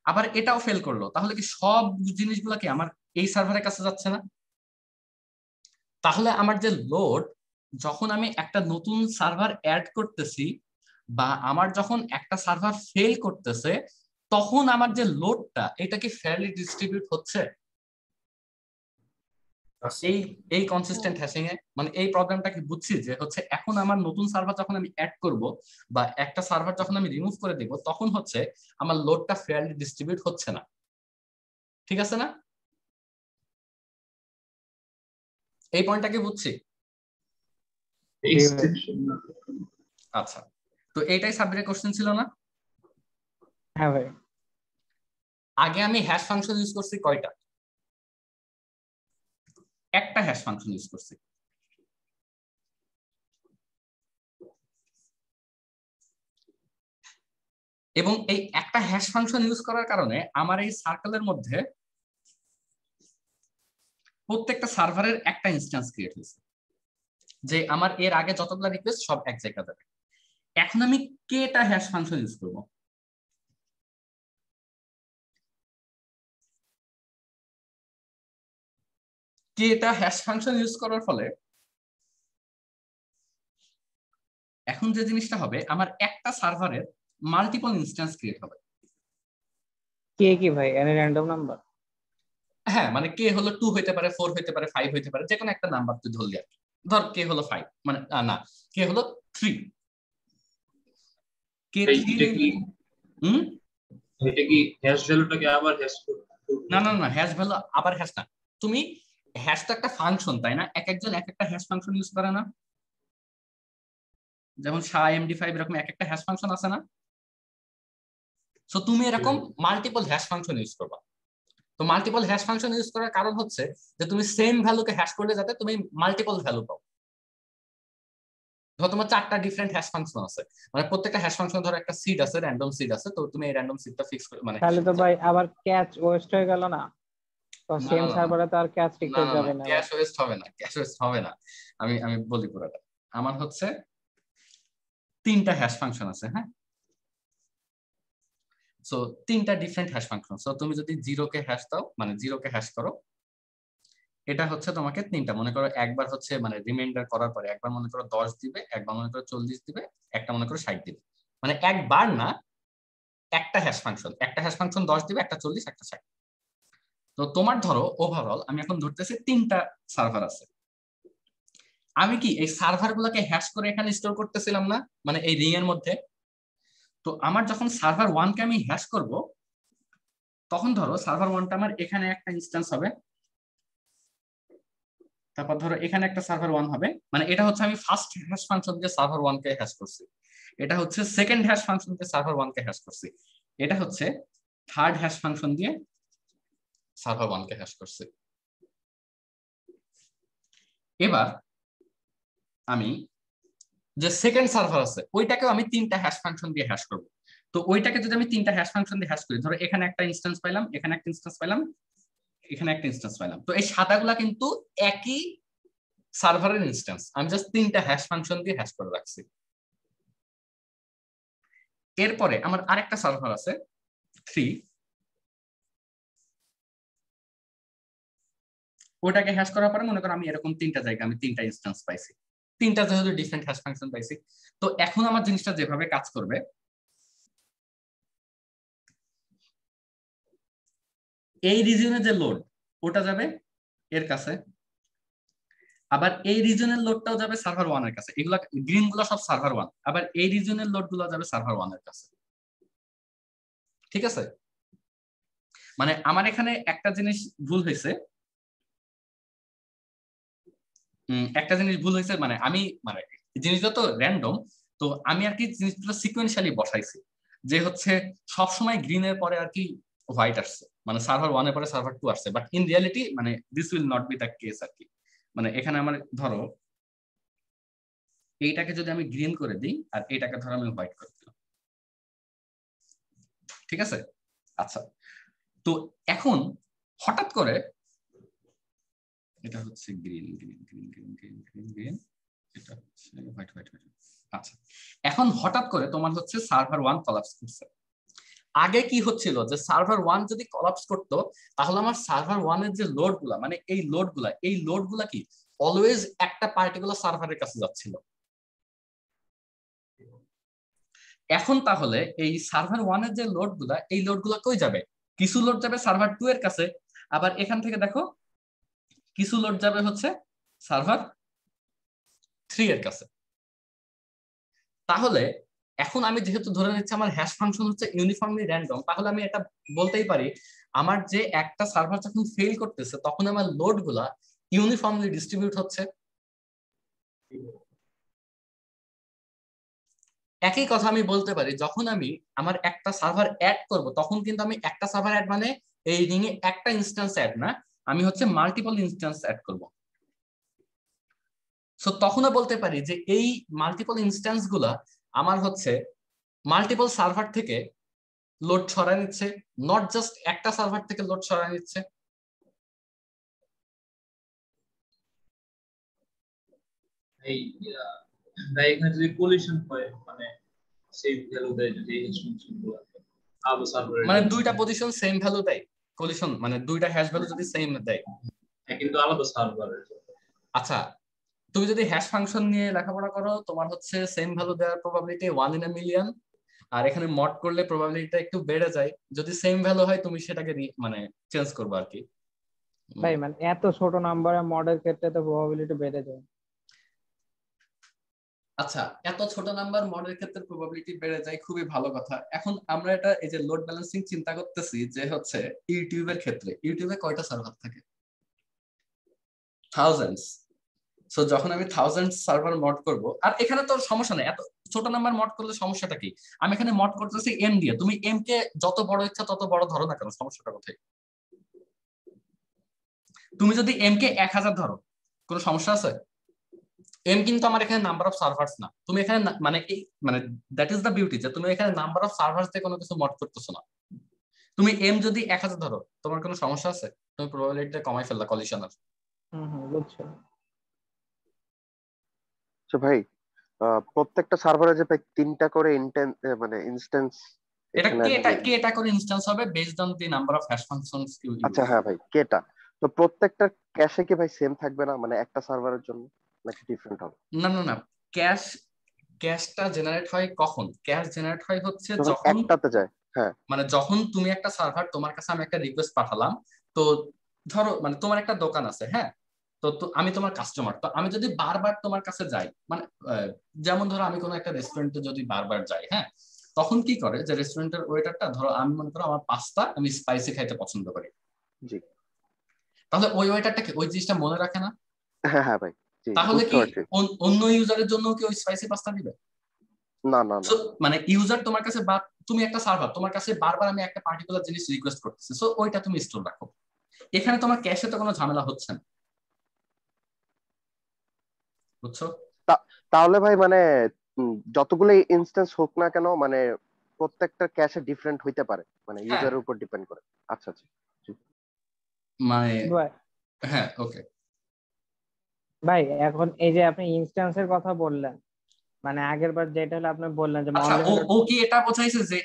আবার এটাও ফেল করলো, তাহলে কি সব জিনিসগুলা কি আমার এই সার্ভারের কাছে যাচ্ছে না? তাহলে আমার যে লোড, যখন আমি একটা নতুন সার্ভার অ্যাড করতেছি বা আমার যখন একটা সার্ভার ফেল করতেছে, তখন আমার যে লোডটা এটা কি ফেয়ারলি ডিস্ট্রিবিউট হচ্ছে? এই এই কনসিস্টেন্ট হ্যাশিং এ মানে এই প্রবলেমটা কি বুঝছি যে হচ্ছে এখন আমার নতুন সার্ভার যখন আমি অ্যাড করব বা একটা সার্ভার যখন আমি রিমুভ করে দিব, তখন হচ্ছে আমার লোডটা ফেয়ারলি ডিস্ট্রিবিউট হচ্ছে না। ঠিক আছে না? এই পয়েন্টটা কি বুঝছি? আচ্ছা, তো এইটাই সাবজেক্টের কোশ্চেন ছিল না? হ্যাঁ ভাই। আগে আমি হ্যাশ ফাংশন ইউজ করছি কয়টা? একটা হ্যাশ ফাংশন ইউজ করছি। এবং এই একটা হ্যাশ ফাংশন ইউজ করার কারণে আমার এই সার্কেলের মধ্যে প্রত্যেকটা সার্ভারের একটা ইনস্ট্যান্স ক্রিয়েট হয়েছে, যে আমার এর আগে যতগুলো রিকোয়েস্ট সব এক জায়গায় যাবে। এখন আমি কেটা হ্যাশ ফাংশন ইউজ করব? কেটা হ্যাশ ফাংশন ইউজ করার ফলে এখন যে জিনিসটা হবে, আমার একটা সার্ভারের মাল্টিপল ইনস্ট্যান্স ক্রিয়েট হবে। কে কি ভাই? Any random number? হ্যাঁ, মানে কে হলো 2 হইতে পারে, 4 হইতে পারে, 5 হইতে পারে, যে কোনো একটা নাম্বার তুই ধরলি আর কি। ধর কে হলো 5, মানে না, কে হলো 3। কে 3 এটা কি হ্যাশ ভ্যালুটাকে আবার হ্যাশ না না না, হ্যাশ ভ্যালু আবার হ্যাশ না। তুমি হ্যাশ তো একটা ফাংশন, তাই না? এক একজন এক একটা হ্যাশ ফাংশন ইউজ করে না? যেমন SHA-MD5 এরকম এক একটা হ্যাশ ফাংশন আছে না? সো তুমি এরকম মাল্টিপল হ্যাশ ফাংশন ইউজ করবা। তো মাল্টিপল হ্যাশ ফাংশন ইউজ করার কারণ হচ্ছে যে তুমি সেম ভ্যালুকে হ্যাশ করলে যাতে তুমি মাল্টিপল ভ্যালু পাও। ধরো তোমার 4টা ডিফারেন্ট হ্যাশ ফাংশন আছে, মানে প্রত্যেকটা হ্যাশ ফাংশন ধরো একটা সিড আছে, র্যান্ডম সিড আছে, তো তুমি এই র্যান্ডম সিডটা ফিক্স করে মানে তাহলে তো ভাই আবার ক্যাচ ওয়েস্ট হয়ে গেল না? তো না সেম না না সার্ভারে তো আর ক্যাচ না রিকোয়েস্ট না না যাবে না ক্যাশ ওয়েস্ট হবে না, ক্যাশ ওয়েস্ট হবে না। আমি আমি বলি পুরোটা। আমার হচ্ছে 3টা হ্যাশ ফাংশন আছে, হ্যাঁ। সো 3টা ডিফারেন্ট হ্যাশ ফাংশন। সো তুমি যদি 0 কে হ্যাশ দাও, মানে 0 কে হ্যাশ করো, এটা হচ্ছে তোমাকে 3টা, মনে করো একবার হচ্ছে মানে রিমাইন্ডার করার পরে একবার মনে করো 10 দিবে, একবার মনে করো 40 দিবে, একটা মনে করো 60 দিবে। মানে একবার না, একটা হ্যাশ ফাংশন, একটা হ্যাশ ফাংশন 10 দিবে, একটা 40, একটা 60। তো তোমার ধরো ওভারঅল আমি এখন ধরতেছি 3টা সার্ভার আছে। আমি কি এই সার্ভার গুলোকে হ্যাশ করে এখানে স্টোর করতেছিলাম না, মানে এই রিং এর মধ্যে? তো আমার যখন সার্ভার 1 কে আমি হ্যাশ করব, তখন ধরো সার্ভার 1টা আমার এখানে একটা ইনস্ট্যান্স হবে, তারপর ধরো এখানে একটা সার্ভার 1 হবে, মানে এটা হচ্ছে আমি ফার্স্ট হ্যাশ ফাংশন দিয়ে সার্ভার 1 কে হ্যাশ করছি, এটা হচ্ছে সেকেন্ড হ্যাশ ফাংশন দিয়ে সার্ভার 1 কে হ্যাশ করছি, এটা হচ্ছে থার্ড হ্যাশ ফাংশন দিয়ে সার্ভার 1 কে হ্যাশ করছি। এবার আমি যে সেকেন্ড সার্ভার আছে ওইটাকেও আমি 3টা হ্যাশ ফাংশন দিয়ে হ্যাশ করব। তো ওইটাকে যদি আমি 3টা হ্যাশ ফাংশন দিয়ে হ্যাশ করি, ধরো এখানে একটা ইনস্ট্যান্স পাইলাম, এখানে একটা ইনস্ট্যান্স পাইলাম, এখানে একটা ইনস্ট্যান্স পাইলাম, তো এই সাদাগুলা কিন্তু একই সার্ভারের ইনস্ট্যান্স, আমি জাস্ট 3টা হ্যাশ ফাংশন দিয়ে হ্যাশ করে রাখছি। এরপরে আমার আরেকটা সার্ভার আছে 3, ওটাকে হ্যাশ করার পরে মনে করো আমি এরকম 3টা জায়গা আমি 3টা ইনস্ট্যান্স পাইছি, 3টা যেহেতু ডিফারেন্ট হ্যাশ ফাংশন পাইছি। তো এখন আমার জিনিসটা যেভাবে কাজ করবে, এই রিজিয়নে যে লোড ওটা যাবে এর কাছে, আবার এই রিজনের লোডটাও যাবে সার্ভার 1 এর কাছে, এগুলা গ্রিন গুলো সব সার্ভার 1, আবার এই রিজনের লোড গুলো যাবে সার্ভার 1 এর কাছে। ঠিক আছে? মানে আমার এখানে একটা জিনিস ভুল হয়েছে, মানে আমি মানে জিনিসটা তো র্যান্ডম, তো আমি আর কি জিনিসগুলো সিকোয়েন্সিয়ালি বসাইছি, যে হচ্ছে সব সময় গ্রিনের পরে আর কি হোয়াইট আসছে, মানে সার্ভার 1 এর পরে সার্ভার 2 আসছে, বাট ইন রিয়ালিটি মানে this will not be the case আর কি। মানে এখানে আমার ধরো এইটাকে যদি আমি গ্রিন করে দিই আর এইটাকে ধরো আমি হোয়াইট করে দিলাম, ঠিক আছে? আচ্ছা, তো এখন হঠাৎ করে এটা হচ্ছে green green green green green green green, এটা হচ্ছে হোয়াইট হোয়াইট হোয়াইট। আচ্ছা, এখন হঠাৎ করে তোমার হচ্ছে সার্ভার 1 কলাপস করছে। আগে কি হচ্ছিল যে সার্ভার 1 যদি কলাপস করতো তাহলে আমার সার্ভার 1 এর যে লোডগুলা, মানে এই লোডগুলা কি অলওয়েজ একটা পার্টিকুলার সার্ভারের কাছে যাচ্ছিল। এখন তাহলে এই সার্ভার 1 এর যে লোডগুলা, এই লোডগুলা কই যাবে? কিছু লোড যাবে সার্ভার 2 এর কাছে, আবার এখান থেকে দেখো কিছু লোড যাবে হচ্ছে সার্ভার 3 এর কাছে। তাহলে এখন আমি যেহেতু ধরে নিচ্ছি আমার হ্যাশ ফাংশন হচ্ছে ইউনিফর্মলি র্যান্ডম, তাহলে আমি এটা বলতেই পারি আমার যে একটা সার্ভার যখন ফেল করতেছে তখন আমার লোডগুলা ইউনিফর্মলি ডিস্ট্রিবিউট হচ্ছে। একই কথা আমি বলতে পারি যখন আমি আমার একটা সার্ভার অ্যাড করব, তখন কিন্তু আমি একটা সার্ভার অ্যাড মানে এই রিং এ একটা ইনস্ট্যান্স অ্যাড না, আমি হচ্ছে মাল্টিপল ইনস্ট্যান্স অ্যাড করব। সো তখনও বলতে পারি যে এই মাল্টিপল ইনস্ট্যান্স গুলা আমার হচ্ছে মাল্টিপল সার্ভার থেকে লোড ছড়ায় নিচ্ছে, নট জাস্ট একটা সার্ভার থেকে লোড ছড়ায় নিচ্ছে। এই তাই এখানে যদি কোলিশন হয়, মানে সেই ভ্যালু দেয় যদি ইনস্ট্রাকশন গুলো আবু সার্ভারের মানে দুইটা পজিশন সেম ভ্যালু দেয়, কোলিশন মানে দুইটা হ্যাশ ভ্যালু যদি সেম দেয়, কিন্তু আলাদা সার্ভারের। আচ্ছা তুমি যদি হ্যাশ ফাংশন নিয়ে লেখাপড়া করো তোমার হচ্ছে সেম ভ্যালু দেওয়ার প্রবাবিলিটি 1 in a million, আর এখানে মড করলে প্রবাবিলিটিটা একটু বেড়ে যায়, যদি সেম ভ্যালু হয় তুমি সেটাকে মানে চেঞ্জ করবে আর কি। ভাই মানে এত ছোট নাম্বারে মডের ক্ষেত্রে তো প্রবাবিলিটি বেড়ে যায়। আচ্ছা, এত ছোট নাম্বার মডের ক্ষেত্রে প্রবাবিলিটি বেড়ে যায়, খুবই ভালো কথা। এখন আমরা এটা এই যে লোড ব্যালেন্সিং চিন্তা করতেছি যে হচ্ছে ইউটিউবের ক্ষেত্রে, ইউটিউবে কয়টা সার্ভার থাকে? থাউজেন্ডস। সো যখন আমি থাউজেন্ড সার্ভার মড করব, আর এখানে তো সমস্যা নেই, এত ছোট নাম্বার মড করলে সমস্যাটা কি? আমি এখানে মড করতেছি এম দিয়ে, তুমি এম কে যত বড় ইচ্ছা তত বড় ধরো না কেন, সমস্যাটা কোথায়? তুমি যদি এম কে 1000 ধরো, কোনো সমস্যা আছে? এম কিন্তু আমার এখানে নাম্বার অফ সার্ভার্স না, তুমি এখানে মানে এই মানে দ্যাট ইজ দ্য বিউটি, যে তুমি এখানে নাম্বার অফ সার্ভার্স দিয়ে কোনো কিছু মড করতেছো না। তুমি এম যদি 1000 ধরো, তোমার কোনো সমস্যা আছে? তুমি প্রবাবিলিটিটা কমাই ফেললা কলিশনের। বুঝছো। তো ভাই প্রত্যেকটা সার্ভারে যে ভাই 3টা করে মানে ইনস্ট্যান্স, এটা এখানে কেটা করে ইনস্ট্যান্স হবে based on the number of hash functions you use. আচ্ছা হ্যাঁ ভাই, কেটা তো প্রত্যেকটা ক্যাশে কি ভাই সেম থাকবে না, মানে একটা সার্ভারের জন্য নাকি ডিফারেন্ট হবে? না না না, ক্যাশ ক্যাশটা জেনারেট হয় কখন? ক্যাশ জেনারেট হয় হচ্ছে যখন যখন একটাতে যায়। হ্যাঁ মানে যখন তুমি একটা সার্ভার, তোমার কাছে আমি একটা রিকোয়েস্ট পাঠালাম, তো ধরো মানে তোমার একটা দোকান আছে, হ্যাঁ, তো আমি তোমার কাস্টমার, তো আমি যদি বারবার তোমার কাছে যাই, মানে যেমন ধরো আমি কোনো একটা রেস্টুরেন্টে যদি বারবার যাই, হ্যাঁ, তখন কি করে যে রেস্টুরেন্টের ওয়েটারটা, ধরো আমি মনে করো আমার পাস্তা আমি স্পাইসি খাইতে পছন্দ করি, জি। তাহলে ওই ওয়েটারটা কি ওই জিনিসটা মনে রাখে না? হ্যাঁ হ্যাঁ ভাই, জি তাহলে বুঝতে কি পারছি। অন্য ইউজারের জন্য কি ওই স্পাইসি পাস্তা দিবে? না না না। মানে ইউজার তোমার কাছে বা তুমি একটা সার্ভার, তোমার কাছে বারবার আমি একটা পার্টিকুলার জিনিস রিকোয়েস্ট করতেছি, সো ওইটা তুমি স্টোর রাখো। এখানে তোমার ক্যাশে তো কোনো ঝামেলা হচ্ছে না, বুঝছো? তাহলে ভাই মানে যতগুলো ইনস্ট্যান্স হোক না কেন, মানে প্রত্যেকটা ক্যাশে ডিফারেন্ট হইতে পারে, মানে হ্যাঁ, ইউজারের উপর ডিপেন্ড করে। আচ্ছা আচ্ছা। জি। মানে ভাই হ্যাঁ, ওকে। ভাই এখন এই যে আপনি ইনস্ট্যান্সের কথা বললেন, মানে আগের বার যেটা হলো আপনি বললেন যে আচ্ছা, অনলি ও 100। ও কি এটা বোঝাইছে যে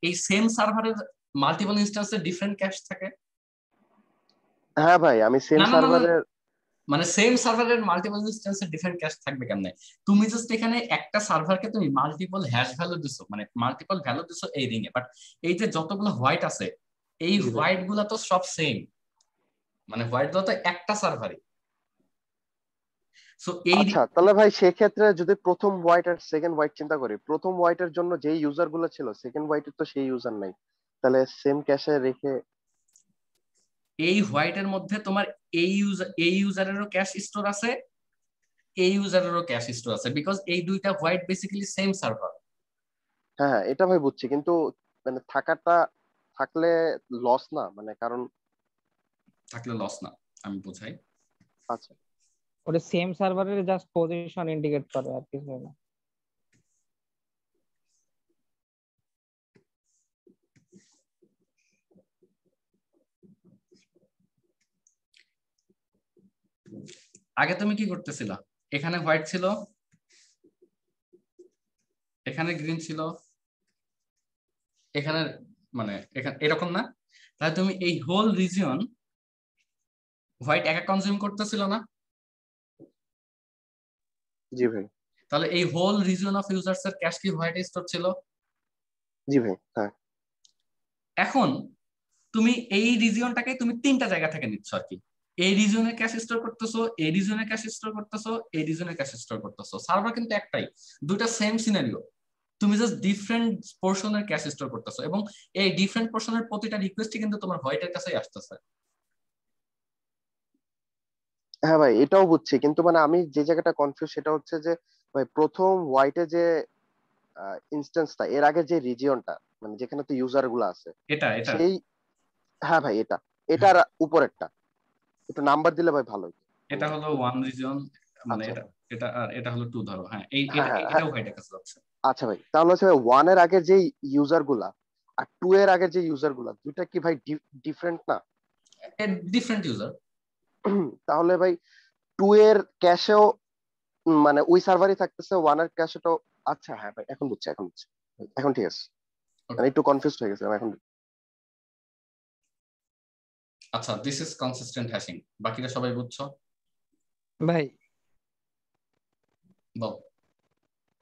এই সেম সার্ভারের মাল্টিপল ইনস্ট্যান্সে ডিফারেন্ট ক্যাশ থাকে? হ্যাঁ ভাই, আমি সেম না না না না, সার্ভারের। মানে সেম সার্ভারের মাল্টিপল ইনস্ট্যান্সে ডিফারেন্ট ক্যাশ থাকবে কেমনে? তুমি জাস্ট এখানে একটা সার্ভারকে তুমি মাল্টিপল হ্যাশ ভ্যালু দিছো, মানে মাল্টিপল ভ্যালু দিছো এই রিং এ, বাট এই যে যতগুলো হোয়াইট আছে, এই জি ভাই। হোয়াইট গুলা তো সব সেম, মানে হোয়াইট গুলো তো একটা সার্ভারই। সো এই আচ্ছা তাহলে ভাই সেক্ষেত্রে যদি প্রথম হোয়াইট আর সেকেন্ড হোয়াইট চিন্তা করি, প্রথম হোয়াইটের জন্য যেই ইউজার গুলো ছিল, সেকেন্ড হোয়াইটের তো সেই ইউজার নাই, তাহলে সেম ক্যাশে রেখে। এই হোয়াইটের মধ্যে তোমার এই ইউজারেরও ক্যাশ স্টোর আছে, এই ইউজারেরও ক্যাশ স্টোর আছে, বিকজ এই দুইটা হোয়াইট বেসিক্যালি সেম সার্ভার। হ্যাঁ হ্যাঁ, এটা ভাই বুঝছি, কিন্তু মানে থাকলে লস না, মানে কারণ। থাকলে লস না, আমি বোঝাই। আচ্ছা। ওটা সেম সার্ভারের জাস্ট পজিশন ইন্ডিকেট করে আর কিছু না। আগে তুমি কি করতেছিলা? এখানে হোয়াইট ছিল, এখানে গ্রিন ছিল, এখানে মানে এখানে এরকম না? তাহলে তুমি এই হোল রিজিয়ন হোয়াইট একা কনজিউম করতেছিল না? জি ভাই। তাহলে এই হোল রিজিয়ন অফ ইউজার্স এর ক্যাশ কি হোয়াইট স্টোর ছিল? জি ভাই। হ্যাঁ। এখন তুমি এই রিজিয়নটাকে তুমি তিনটা জায়গা থেকে নিচ্ছ আর কি। এই রিজিয়নে ক্যাশ স্টোর করতেছো, এই রিজিয়নে ক্যাশ স্টোর করতেছো, এই রিজিয়নে ক্যাশ স্টোর করতেছো। সার্ভার কিন্তু একটাই, দুইটা সেম সিনারিও, তুমি জাস্ট ডিফারেন্ট পোর্শনের ক্যাশ স্টোর করতেছো, এবং এই ডিফারেন্ট পোর্শনের প্রতিটা রিকোয়েস্টই কিন্তু তোমার হোয়াইটের কাছেই আসতেছে। হ্যাঁ ভাই, এটাও বুঝছি, কিন্তু মানে আমি যে জায়গাটা কনফিউজ সেটা হচ্ছে যে ভাই প্রথম হোয়াইটে যে ইনস্ট্যান্সটা, এর আগে যে রিজিয়নটা, মানে যেখানে তো ইউজার গুলো আছে এটা এটা সেই। হ্যাঁ ভাই, হ্যাঁ, এটার উপরেরটা একটু নাম্বার দিলে ভাই ভালো হতো। এটা মানে। হলো ওয়ান রিজিয়ন, মানে আচ্ছা। এটা এটা আর এটা হলো টু ধরো, হ্যাঁ, এই হ্যাঁ হ্যাঁ হ্যাঁ। এটাও হোয়াইটের কাছে যাচ্ছে। আচ্ছা ভাই, তাহলে হচ্ছে ওয়ান এর আগে যে ইউজার গুলা আর টু এর আগে যে ইউজার গুলা, দুইটা কি ভাই ডিফারেন্ট না? Different user. তাহলে ভাই টু এর ক্যাশেও মানে ওই সার্ভারই থাকতেছে, ওয়ান এর ক্যাশেটাও। আচ্ছা হ্যাঁ ভাই, এখন বুঝছি এখন বুঝছি। এখন ঠিক আছে, মানে একটু কনফিউজ হয়ে গেছে এখন। আচ্ছা, দিস ইজ কনসিস্টেন্ট হ্যাশিং, বাকিটা সবাই বুঝছো? ভাই বল।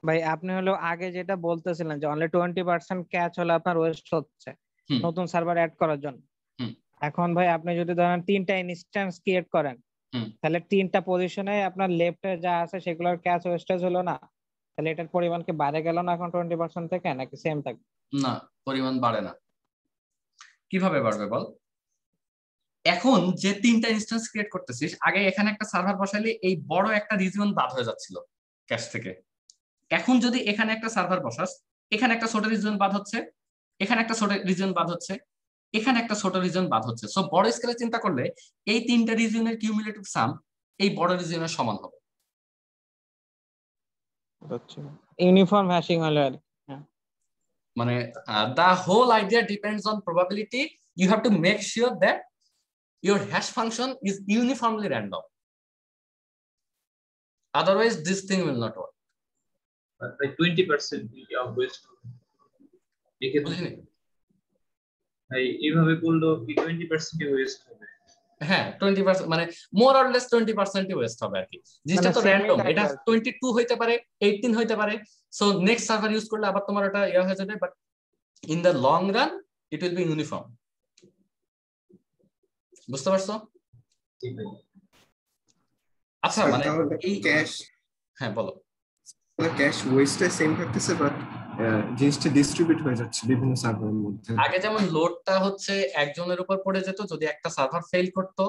ভাই আপনি হলো আগে যেটা বলতেছিলেন যে অনলি 20% ক্যাচ হলো আপনার ওয়েস্ট হচ্ছে হুম নতুন সার্ভার অ্যাড করার জন্য। হুম এখন ভাই আপনি যদি ধরেন 3টা ইনস্ট্যান্স ক্রিয়েট করেন, হুম। তাহলে 3টা পজিশনে আপনার লেফটে যা আছে সেগুলোর ক্যাচ ওয়েস্টেজ হলো না? তাহলে এটার পরিমাণ কি বাড়ে গেল না এখন 20% থেকে, নাকি সেম থাকবে? না, পরিমাণ বাড়ে না। কিভাবে বাড়বে বল? এখন যে 3টা ইনস্ট্যান্স ক্রিয়েট করতেছিস, আগে এখানে একটা সার্ভার বসাইলে এই বড় একটা রিজিয়ন বাদ হয়ে যাচ্ছিল ক্যাশ থেকে। এখন যদি এখানে একটা সার্ভার বসাস, এখানে একটা ছোট রিজিয়ন বাদ হচ্ছে, এখানে একটা ছোট রিজিয়ন বাদ হচ্ছে, এখানে একটা ছোট রিজিয়ন বাদ হচ্ছে। সো বড় স্কেলে চিন্তা করলে এই 3টা রিজিয়নের কিউমুলেটিভ সাম এই বড় রিজিয়নের সমান হবে। আচ্ছা, ইউনিফর্ম হ্যাশিং হলো আর মানে the whole idea depends on probability. You have to make sure that your hash function is uniformly random. Otherwise this thing will not work. Like 20% of waste বুঝলি? এইভাবে করলেও কি 20% ওয়েস্ট হবে? হ্যাঁ 20%, মানে মোর অর লেস 20% ওয়েস্ট হবে আর কি। জিনিসটা তো র্যান্ডম, এটা 22 হইতে পারে, 18 হইতে পারে। সো নেক্সট সার্ভার ইউজ করলে আবার তোমার এটা ইয়া হয়ে যাবে, but in the long run it will be uniform. বুঝতে পারছো? আচ্ছা, মানে এই ক্যাশ, হ্যাঁ বলো। ক্যাশ ওয়েস্টটা সেম থাকতেছে, বাট জিনিসটা ডিস্ট্রিবিউট হয়ে যাচ্ছে বিভিন্ন সার্ভারের মধ্যে। আগে যেমন লোডটা হচ্ছে একজনের উপর পড়ে যেত যদি একটা সার্ভার ফেল করতো,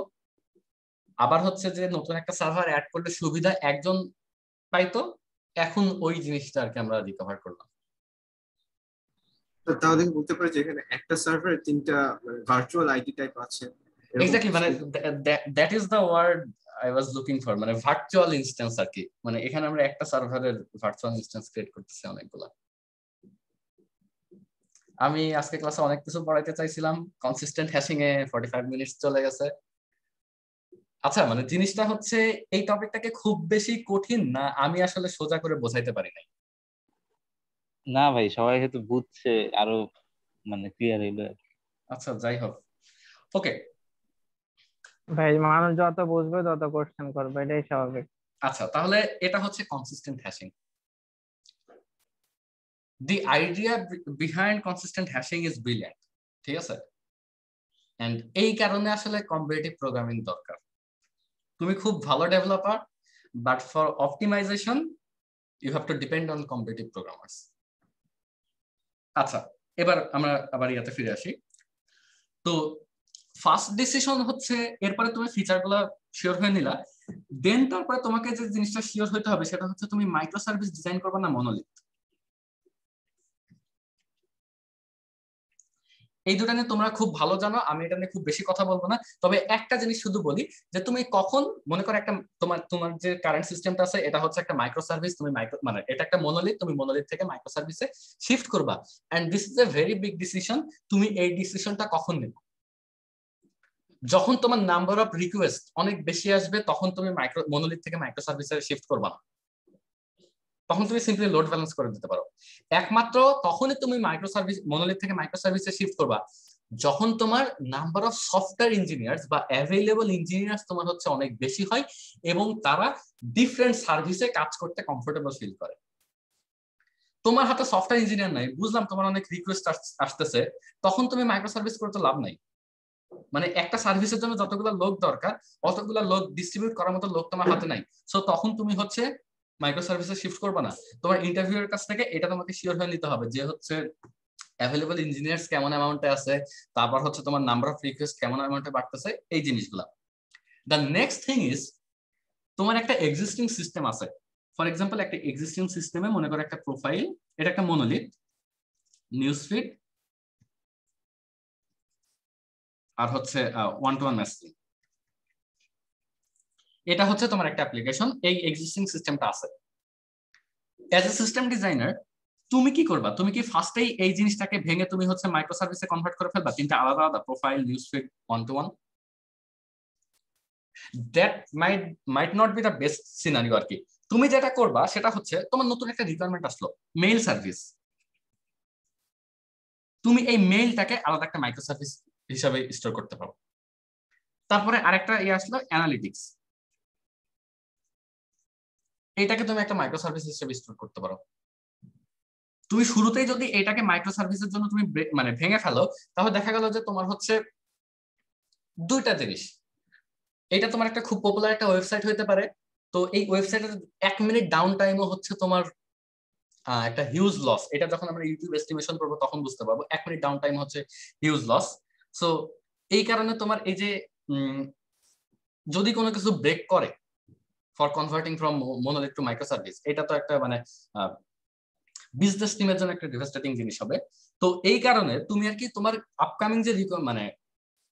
আবার হচ্ছে যে নতুন একটা সার্ভার অ্যাড করলে সুবিধা একজন পাইতো, এখন ওই জিনিসটা আর কি আমরা রিকভার করলাম। তো তাহলে বলতে পারি যে এখানে একটা সার্ভারে 3টা ভার্চুয়াল আইডি টাইপ আছে। এক্স্যাক্টলি, মানে that is the word I was looking for, মানে ভার্চুয়াল ইনস্ট্যান্স আর কি। মানে এখানে আমরা একটা সার্ভারের ভার্চুয়াল ইনস্ট্যান্স ক্রিয়েট করতেছি অনেকগুলা। আমি আজকে ক্লাসে অনেক কিছু পড়াইতে চাইছিলাম, কনসিস্টেন্ট হ্যাশিং এ 45 মিনিট চলে গেছে। আচ্ছা, মানে জিনিসটা হচ্ছে এই টপিকটাকে খুব বেশি কঠিন না, আমি আসলে সোজা করে বোঝাইতে পারি নাই। না ভাই, সবাই হয়তো বুঝছে, আরো মানে ক্লিয়ার হইলো। আচ্ছা যাই হোক, ওকে ভাই মানুষ যত বুঝবে তত কোশ্চেন করবে, এটাই স্বাভাবিক। আচ্ছা, তাহলে এটা হচ্ছে consistent hashing. The idea behind consistent hashing is brilliant, ঠিক আছে? এন্ড এই কারণে আসলে কম্পিটিটিভ প্রোগ্রামিং দরকার। তুমি খুব ভালো developer, but for optimization you have to depend on competitive programmers. আচ্ছা, এবার আমরা আবার ইয়াতে ফিরে আসি। তো ফার্স্ট ডিসিশন হচ্ছে, এরপরে তুমি ফিচারগুলো শিওর হয়ে নিলা, দেন তারপরে তোমাকে যে জিনিসটা শিওর হইতে হবে সেটা হচ্ছে তুমি মাইক্রো সার্ভিস ডিজাইন করবে না মনোলিথ। এই দুটা নিয়ে তোমরা খুব ভালো জানো, আমি এটা নিয়ে খুব বেশি কথা বলবো না। তবে একটা জিনিস শুধু বলি যে তুমি কখন মনে করো একটা তোমার যে কারেন্ট সিস্টেমটা আছে এটা হচ্ছে একটা মাইক্রো সার্ভিস, তুমি মানে এটা একটা মনোলিথ, তুমি মনোলিথ থেকে মাইক্রো সার্ভিসে শিফট করবা। And this is a very big decision. তুমি এই ডিসিশনটা কখন নেবে? যখন তোমার নাম্বার অফ রিকোয়েস্ট অনেক বেশি আসবে, তখন তুমি মনোলিথ থেকে মাইক্রো সার্ভিসে শিফট করবা না, তখন তুমি সিম্পলি লোড ব্যালেন্স করে দিতে পারো। একমাত্র তখনই তুমি মনোলিথ থেকে মাইক্রো সার্ভিসে শিফট করবা যখন তোমার নাম্বার অফ সফটওয়্যার ইঞ্জিনিয়ার্স বা অ্যাভেলেবল ইঞ্জিনিয়ার্স তোমার হচ্ছে অনেক বেশি হয় এবং তারা ডিফারেন্ট সার্ভিসে কাজ করতে কমফোর্টেবল ফিল করে। তোমার হাতে সফটওয়্যার ইঞ্জিনিয়ার নাই, বুঝলাম তোমার অনেক রিকোয়েস্ট আসতেছে, তখন তুমি মাইক্রো সার্ভিস করতে লাভ নাই। মানে একটা সার্ভিসের জন্য যতগুলো লোক দরকার অতগুলো লোক ডিস্ট্রিবিউট করার মতো লোক তোমার হাতে নাই। সো তখন তুমি হচ্ছে মাইক্রো সার্ভিসে শিফট করবে না। তোমার ইন্টারভিউয়ের কাছ থেকে এটা তোমাকে শিওর হয়ে নিতে হবে যে হচ্ছে অ্যাভেলেবল ইঞ্জিনিয়ার্স কেমন অ্যামাউন্টে আছে, তারপর হচ্ছে তোমার নাম্বার অফ রিকোয়েস্ট কেমন অ্যামাউন্টে বাড়তেছে, এই জিনিসগুলো। দ্য নেক্সট থিং ইজ, তোমার একটা এক্সিস্টিং সিস্টেম আছে। ফর এক্সাম্পল, একটা এক্সিস্টিং সিস্টেমে মনে করো একটা প্রোফাইল, এটা একটা মনোলিথ, নিউজফিড আর হচ্ছে ওয়ান টু ওয়ান মেসেজিং, এটা হচ্ছে তোমার একটা অ্যাপ্লিকেশন। এই এক্সিস্টিং সিস্টেমটা আছে। অ্যাজ এ সিস্টেম ডিজাইনার তুমি কি করবা? তুমি কি ফার্স্টেই এই জিনিসটাকে ভেঙে তুমি হচ্ছে মাইক্রো সার্ভিসে কনভার্ট করে ফেলবা, তিনটা আলাদা আলাদা profile, newsfeed, one to one? That might not be the best scenario আর কি। তুমি যেটা করবা সেটা হচ্ছে, তোমার নতুন একটা রিকোয়ারমেন্ট আসলো মেইল সার্ভিস, তুমি এই মেইলটাকে আলাদা একটা মাইক্রো সার্ভিস হিসাবে স্টোর করতে পারো। তারপরে আরেকটা আসলো অ্যানালিটিক্স, এটাকে তুমি একটা মাইক্রো সার্ভিস হিসেবে স্টোর করতে পারো। তুমি শুরুতেই যদি এটাকে মাইক্রো সার্ভিসের জন্য তুমি মানে ভেঙে ফেলো, তাহলে দেখা গেল যে তোমার হচ্ছে দুইটা জিনিস। এটা তোমার একটা খুব পপুলার একটা ওয়েবসাইট হইতে পারে, তো এই ওয়েবসাইটের 1 মিনিট ডাউন টাইমও হচ্ছে তোমার একটা হিউজ লস। এটা যখন আমরা ইউটিউব এস্টিমেশন করবো তখন বুঝতে পারবো 1 মিনিট ডাউন টাইম হচ্ছে হিউজ লস। সো এই কারণে তোমার এই যে যদি কোনো কিছু ব্রেক করে for converting from monolith to microservice, এটা তো একটা মানে বিজনেস টিমের জন্য একটা ডিভাস্টেটিং জিনিস হবে। তো এই কারণে তুমি আর কি তোমার আপকামিং যে মানে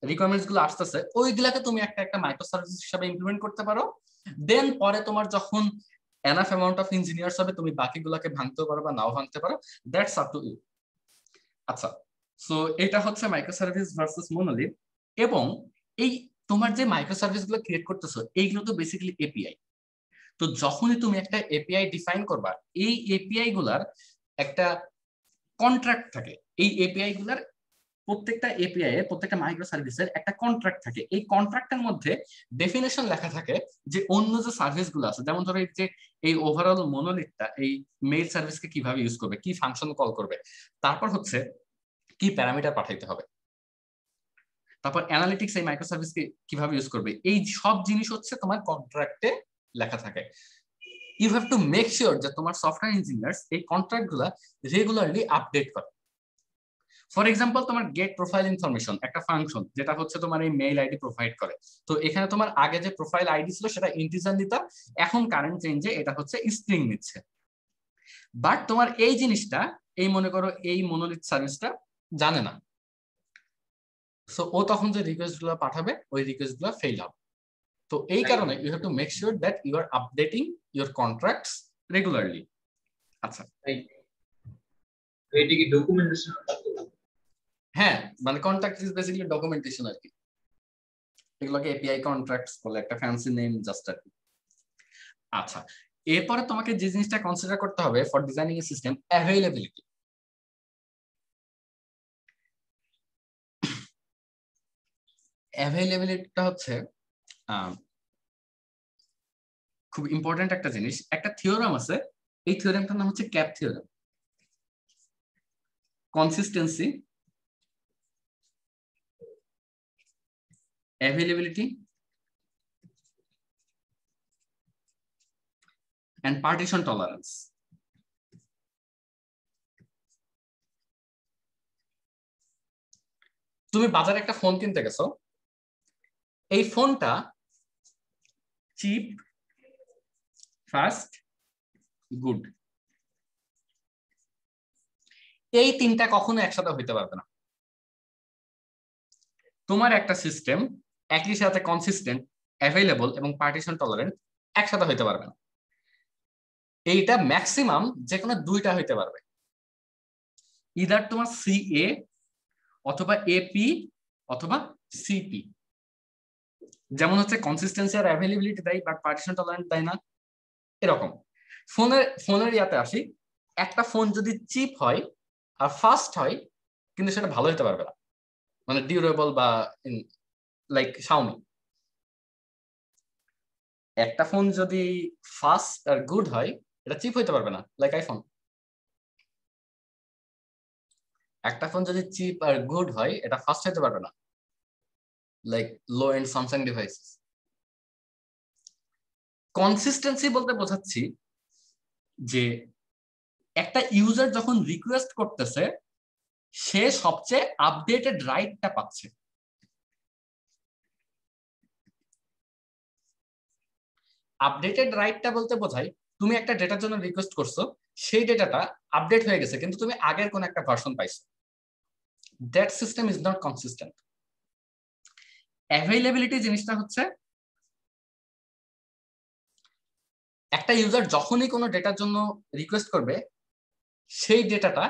রিকোয়ারমেন্টস গুলো আসতেছে ওইগুলাকে তুমি একটা একটা মাইক্রোসার্ভিস হিসেবে ইমপ্লিমেন্ট করতে পারো। দেন পরে তোমার যখন এনাফ অ্যামাউন্ট অফ ইঞ্জিনিয়ার্স হবে তুমি বাকিগুলোকে ভাঙতে পারো বা নাও ভাঙতে পারো, দ্যাটস আপ টু ইউ। আচ্ছা, সো এটা হচ্ছে মাইক্রোসার্ভিস ভার্সেস মনোলিথ। এবং এই তোমার যে মাইক্রোসার্ভিস গুলো ক্রিয়েট করতেছো এইগুলো তো বেসিক্যালি এপিআই। তো যখনই তুমি একটা এপিআই ডিফাইন করবা, এই এপিআই গুলার একটা কন্ট্রাক্ট থাকে। এই এপিআই গুলার প্রত্যেকটা এপিআই এর প্রত্যেকটা মাইক্রোসার্ভিসের একটা কন্ট্রাক্ট থাকে। এই কন্ট্রাক্টের মধ্যে ডেফিনেশন লেখা থাকে যে অন্য যে সার্ভিস গুলো আছে, যেমন ধরো যে এই ওভারঅল মনোলিথটা এই মেইল সার্ভিসকে কিভাবে ইউজ করবে, কি ফাংশন কল করবে, তারপর হচ্ছে কি প্যারামিটার পাঠাইতে হবে, তারপর অ্যানালিটিক্স এই মাইক্রোসার্ভিসকে কিভাবে ইউজ করবে, এই সব জিনিস হচ্ছে তোমার কন্ট্রাক্টে লেখা থাকে। You have to make sure যে তোমার সফটওয়্যার ইঞ্জিনিয়ার্স এই কন্ট্রাক্ট গুলা রেগুলারলি আপডেট করে। ফর এক্সাম্পল, তোমার গেট প্রোফাইল ইনফরমেশন একটা ফাংশন যেটা হচ্ছে তোমার এই মেইল আইডি প্রোভাইড করে। তো এখানে তোমার আগে যে প্রোফাইল আইডি ছিল সেটা ইন্টিজার নিতা, এখন কারেন্ট চেঞ্জে এটা হচ্ছে স্ট্রিং নিচ্ছে। বাট তোমার এই জিনিসটা এই মনে করো এই মনোলিথ সার্ভিসটা জানে না। সো ও তখন যে রিকোয়েস্ট গুলো পাঠাবে ওই রিকোয়েস্ট গুলো ফেল হবে। তো এই কারণে you have to make sure that you are updating your contracts regularly. আচ্ছা, এইটা কি ডকুমেন্টেশন? হ্যাঁ, মানে কন্ট্রাক্ট ইজ বেসিক্যালি ডকুমেন্টেশন আর কি। এগুলোকে এপিআই কন্ট্রাক্টস বলে, একটা ফ্যান্সি নেম জাস্ট আর কি। আচ্ছা, এরপরে তোমাকে যে জিনিসটা কনসিডার করতে হবে for designing a system, availability. অ্যাভেইলেবিলিটিটা হচ্ছে খুব ইম্পর্টেন্ট একটা জিনিস। একটা থিওরাম আছে, এই থিওরামটার নাম হচ্ছে cap theorem. Consistency, availability and partition tolerance. তুমি বাজারে একটা ফোন কিনতে গেছো, এই ফোনটা চিপ, ফাস্ট, গুড, এই তিনটা কখনো একসাথে হইতে পারবে না। তোমার একটা সিস্টেম একই সাথে কনসিস্টেন্ট, অ্যাভেলেবল এবং পার্টিশন টলারেন্ট একসাথে হইতে পারবে না। এইটা ম্যাক্সিমাম যে কোনো দুইটা হইতে পারবে, ইদার তোমার সিএ অথবা এপি অথবা সিপি। যেমন হচ্ছে কনসিস্টেন্সি আর অ্যাভেলেবিলিটি দেয় বাট পার্টিশন টলারেন্ট দেয় না, এরকম। ফোনের ইয়াতে আসি, একটা ফোন যদি চিপ হয় আর ফাস্ট হয় কিন্তু সেটা ভালো হতে পারবে না, মানে ডিউরেবল বা লাইক শাওমি। একটা ফোন যদি ফাস্ট আর গুড হয় এটা চিপ হইতে পারবে না, লাইক আইফোন। একটা ফোন যদি চিপ আর গুড হয় এটা ফাস্ট হইতে পারবে না, like low and Samsung devices. Consistency বলতে বোঝাচ্ছি যে একটা ইউজার যখন রিকোয়েস্ট করতেছে সে সবচেয়ে আপডেটেড রাইটটা পাচ্ছে। আপডেটেড রাইটটা বলতে বোঝায় তুমি একটা ডেটার জন্য রিকোয়েস্ট করছো, সেই ডেটাটা আপডেট হয়ে গেছে কিন্তু তুমি আগের কোন একটা ভার্সন পাইছো। That system is not consistent. Availability জিনিসটা হচ্ছে একটা ইউজার যখনই কোনো ডেটার জন্য রিকোয়েস্ট করবে সেই ডেটাটা